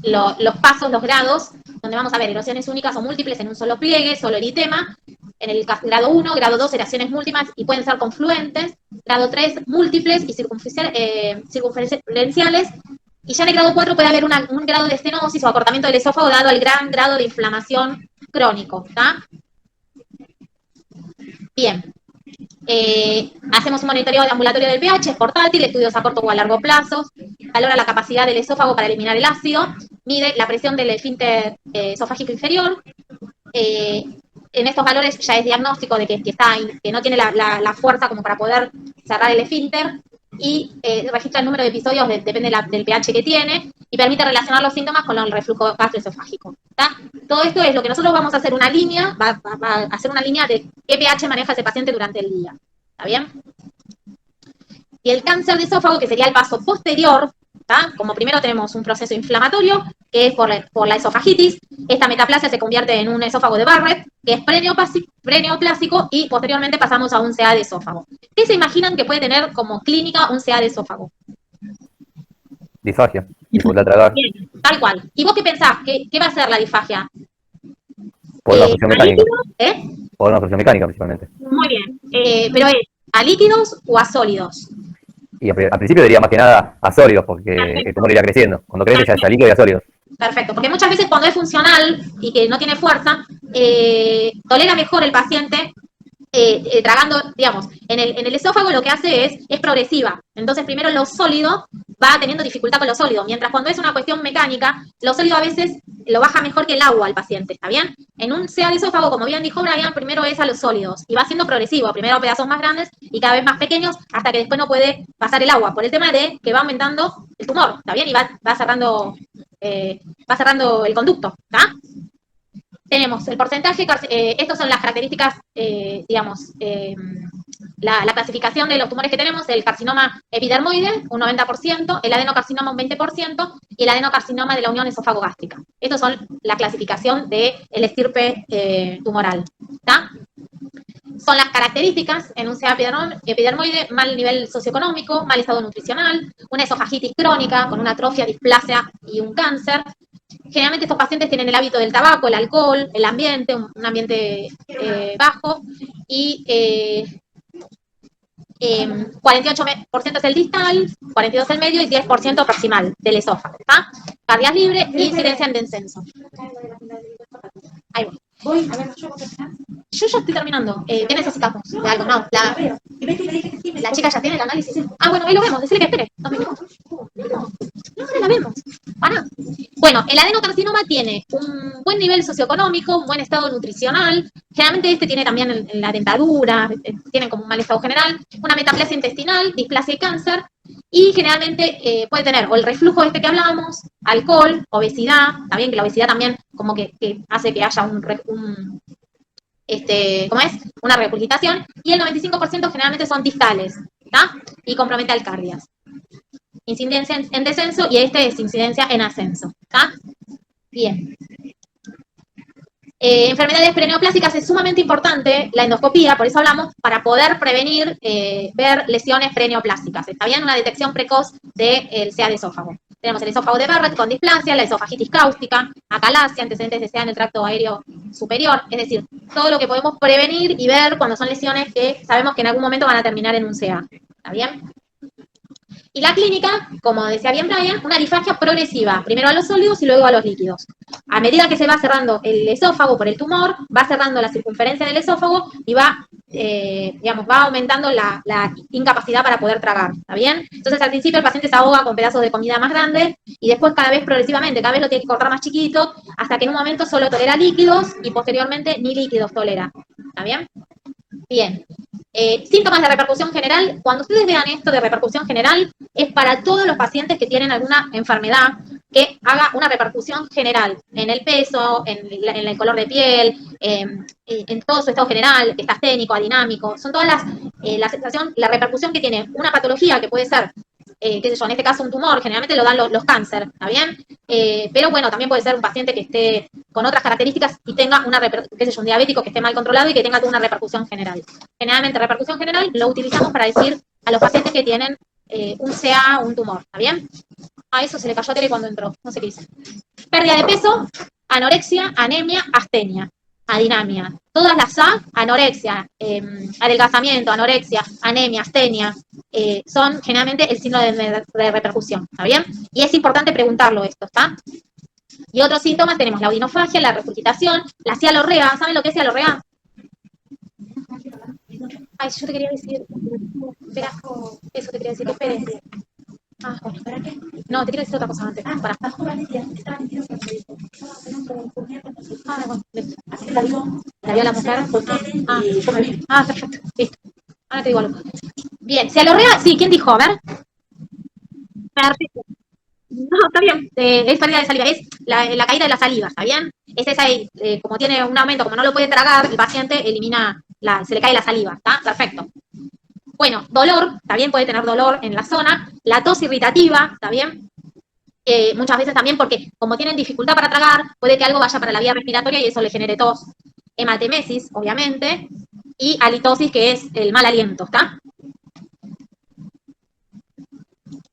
los pasos, los grados, donde vamos a ver erosiones únicas o múltiples en un solo pliegue, solo eritema. En el grado 1, grado 2, erosiones múltiples y pueden ser confluentes. Grado 3, múltiples y circunferenciales. Y ya en el grado 4 puede haber un grado de estenosis o acortamiento del esófago dado el gran grado de inflamación crónico, ¿está? Bien. Hacemos un monitoreo de ambulatorio del pH, es portátil, estudios a corto o a largo plazo, valora la capacidad del esófago para eliminar el ácido, mide la presión del esfínter esofágico inferior. En estos valores ya es diagnóstico de que no tiene la fuerza como para poder cerrar el esfínter, y registra el número de episodios, depende del pH que tiene, y permite relacionar los síntomas con el reflujo gastroesofágico. ¿Está? Todo esto es lo que nosotros vamos a hacer una línea, va a hacer una línea de qué pH maneja ese paciente durante el día. ¿Está bien? Y el cáncer de esófago, que sería el paso posterior, ¿está? Como primero tenemos un proceso inflamatorio, que es por la esofagitis. Esta metaplasia se convierte en un esófago de Barrett, que es preneoplásico, y posteriormente pasamos a un CA de esófago. ¿Qué se imaginan que puede tener como clínica un CA de esófago? Disfagia, dificultad tragar. Bien, tal cual. ¿Y vos qué pensás? ¿Qué va a ser la disfagia? Por una función mecánica. ¿Eh? Por una función mecánica, principalmente. Muy bien. Pero ¿es a líquidos o a sólidos? Y al principio diría más que nada a sólidos, porque el tumor irá creciendo. Cuando crece ya es a líquido y a sólidos. Perfecto, porque muchas veces cuando es funcional y que no tiene fuerza, tolera mejor el paciente tragando, digamos, en el esófago lo que hace es progresiva. Entonces primero lo sólido va teniendo dificultad con lo sólido, mientras cuando es una cuestión mecánica, lo sólido a veces lo baja mejor que el agua al paciente, ¿está bien? En un CA de esófago, como bien dijo Brian, primero es a los sólidos y va siendo progresivo, primero pedazos más grandes y cada vez más pequeños hasta que después no puede pasar el agua, por el tema de que va aumentando el tumor, ¿está bien? Y va cerrando el conducto, ¿está? Tenemos el porcentaje, estas son las características, la clasificación de los tumores que tenemos: el carcinoma epidermoide, un 90%, el adenocarcinoma un 20%, y el adenocarcinoma de la unión esófago-gástrica. Estas son la clasificación del estirpe tumoral, ¿está? son las características en un CA epidermoide: mal nivel socioeconómico, mal estado nutricional, una esofagitis crónica con una atrofia, displasia y un cáncer. Generalmente estos pacientes tienen el hábito del tabaco, el alcohol, el ambiente, un ambiente bajo, y 48% es el distal, 42% el medio y 10% proximal del esófago. ¿Está? Cardias libres y incidencia en descenso. Ahí voy. Voy, a ver, yo voy a terminar. Yo ya estoy terminando. ¿Qué necesitamos? De algo, no. La veo. Y ves que le dije que sí, La chica ya tiene el análisis. Ah, bueno, ahí lo vemos. Decirle que espere. 2 minutos. No, ahora la vemos. Para. Bueno, el adenocarcinoma tiene un buen nivel socioeconómico, un buen estado nutricional. Generalmente este tiene también en la dentadura, tienen como un mal estado general, una metaplasia intestinal, displasia y cáncer. Y generalmente puede tener o el reflujo este que hablábamos, alcohol, obesidad, también que la obesidad también como que hace que haya ¿cómo es? Una regurgitación, y el 95% generalmente son distales, ¿está? Y compromete al cardias. Incidencia en descenso, y este es incidencia en ascenso, ¿está? Bien. Enfermedades preneoplásicas es sumamente importante la endoscopía, por eso hablamos, para poder prevenir, ver lesiones preneoplásicas. ¿Está bien? Una detección precoz del CA de esófago. Tenemos el esófago de Barrett con displasia, la esofagitis cáustica, acalasia, antecedentes de CA en el tracto aéreo superior, es decir, todo lo que podemos prevenir y ver cuando son lesiones que sabemos que en algún momento van a terminar en un CA. ¿Está bien? Y la clínica, como decía bien Brian, una disfagia progresiva, primero a los sólidos y luego a los líquidos. A medida que se va cerrando el esófago por el tumor, va cerrando la circunferencia del esófago y va, va aumentando la incapacidad para poder tragar, ¿está bien? Entonces al principio el paciente se ahoga con pedazos de comida más grandes y después cada vez progresivamente, cada vez lo tiene que cortar más chiquito, hasta que en un momento solo tolera líquidos y posteriormente ni líquidos tolera, ¿está bien? Bien. Síntomas de repercusión general. Cuando ustedes vean esto de repercusión general, es para todos los pacientes que tienen alguna enfermedad que haga una repercusión general en el peso, en el color de piel, en todo su estado general, estasténico, adinámico. Son todas la repercusión que tiene una patología que puede ser, qué sé yo, en este caso un tumor, generalmente lo dan los cáncer, ¿está bien? Pero bueno, también puede ser un paciente que esté con otras características y tenga un diabético que esté mal controlado y que tenga una repercusión general. Generalmente repercusión general lo utilizamos para decir a los pacientes que tienen un CA o un tumor, ¿está bien? A eso se le cayó a Tere cuando entró, no sé qué dice. Pérdida de peso, anorexia, anemia, astenia, adinamia. Todas las A, anorexia, adelgazamiento, anorexia, anemia, astenia, son generalmente el signo de repercusión, ¿está bien? Y es importante preguntarlo esto, ¿está? Y otros síntomas tenemos la odinofagia, la regurgitación, la cialorrea. ¿Saben lo que es cialorrea? Ay, yo te quería decir. Espera, eso te quería decir, espere. Ah, bueno. ¿Para qué? No, te quiero decir otra cosa antes. Para. Ah, bueno. ¿La vio la mujer? Perfecto. Listo. Ahora te digo algo. Bien, cialorrea, sí, ¿quién dijo? A ver. Perfecto. No, está bien, es pérdida de saliva, es la caída de la saliva, ¿está bien? Es esa, como tiene un aumento, como no lo puede tragar, el paciente elimina, se le cae la saliva, ¿está? Perfecto. Bueno, dolor, también puede tener dolor en la zona, la tos irritativa, ¿está bien? Muchas veces también porque como tienen dificultad para tragar, puede que algo vaya para la vía respiratoria y eso le genere tos. Hematemesis, obviamente, y halitosis, que es el mal aliento, ¿está?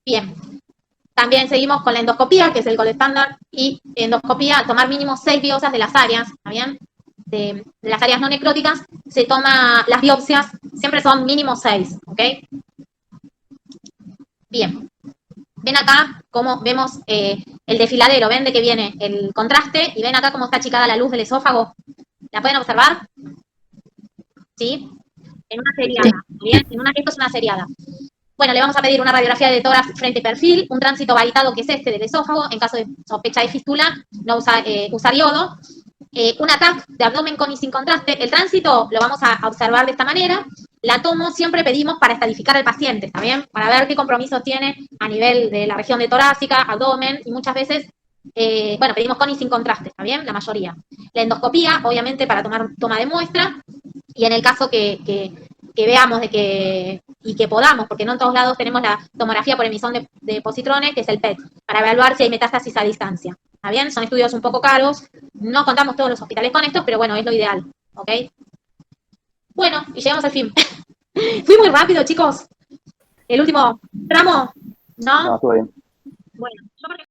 Bien. También seguimos con la endoscopía, que es el gold estándar, y endoscopía, tomar mínimo 6 biopsias de las áreas, ¿está bien? De las áreas no necróticas, se toma las biopsias, siempre son mínimo 6, ¿ok? Bien. Ven acá cómo vemos el desfiladero, ven de que viene el contraste, y ven acá cómo está achicada la luz del esófago. ¿La pueden observar? ¿Sí? En una seriada, ¿bien? Esto es una seriada. Bueno, le vamos a pedir una radiografía de tórax frente y perfil, un tránsito varitado, que es este del esófago, en caso de sospecha de fístula, no usar iodo, un ATAC de abdomen con y sin contraste. El tránsito lo vamos a observar de esta manera. La tomo siempre pedimos para estadificar al paciente, ¿está bien? Para ver qué compromisos tiene a nivel de la región de torácica, abdomen, y muchas veces, pedimos con y sin contraste, ¿está bien? La mayoría. La endoscopía, obviamente, para tomar toma de muestra, y en el caso que veamos y que podamos, porque no en todos lados tenemos la tomografía por emisión de positrones, que es el PET, para evaluar si hay metástasis a distancia. ¿Está bien? Son estudios un poco caros, no contamos todos los hospitales con estos, pero bueno, es lo ideal, ¿ok? Bueno, y llegamos al fin. Fui muy rápido, chicos. El último tramo, No, ¿no? estuvo bien. Bueno, yo porque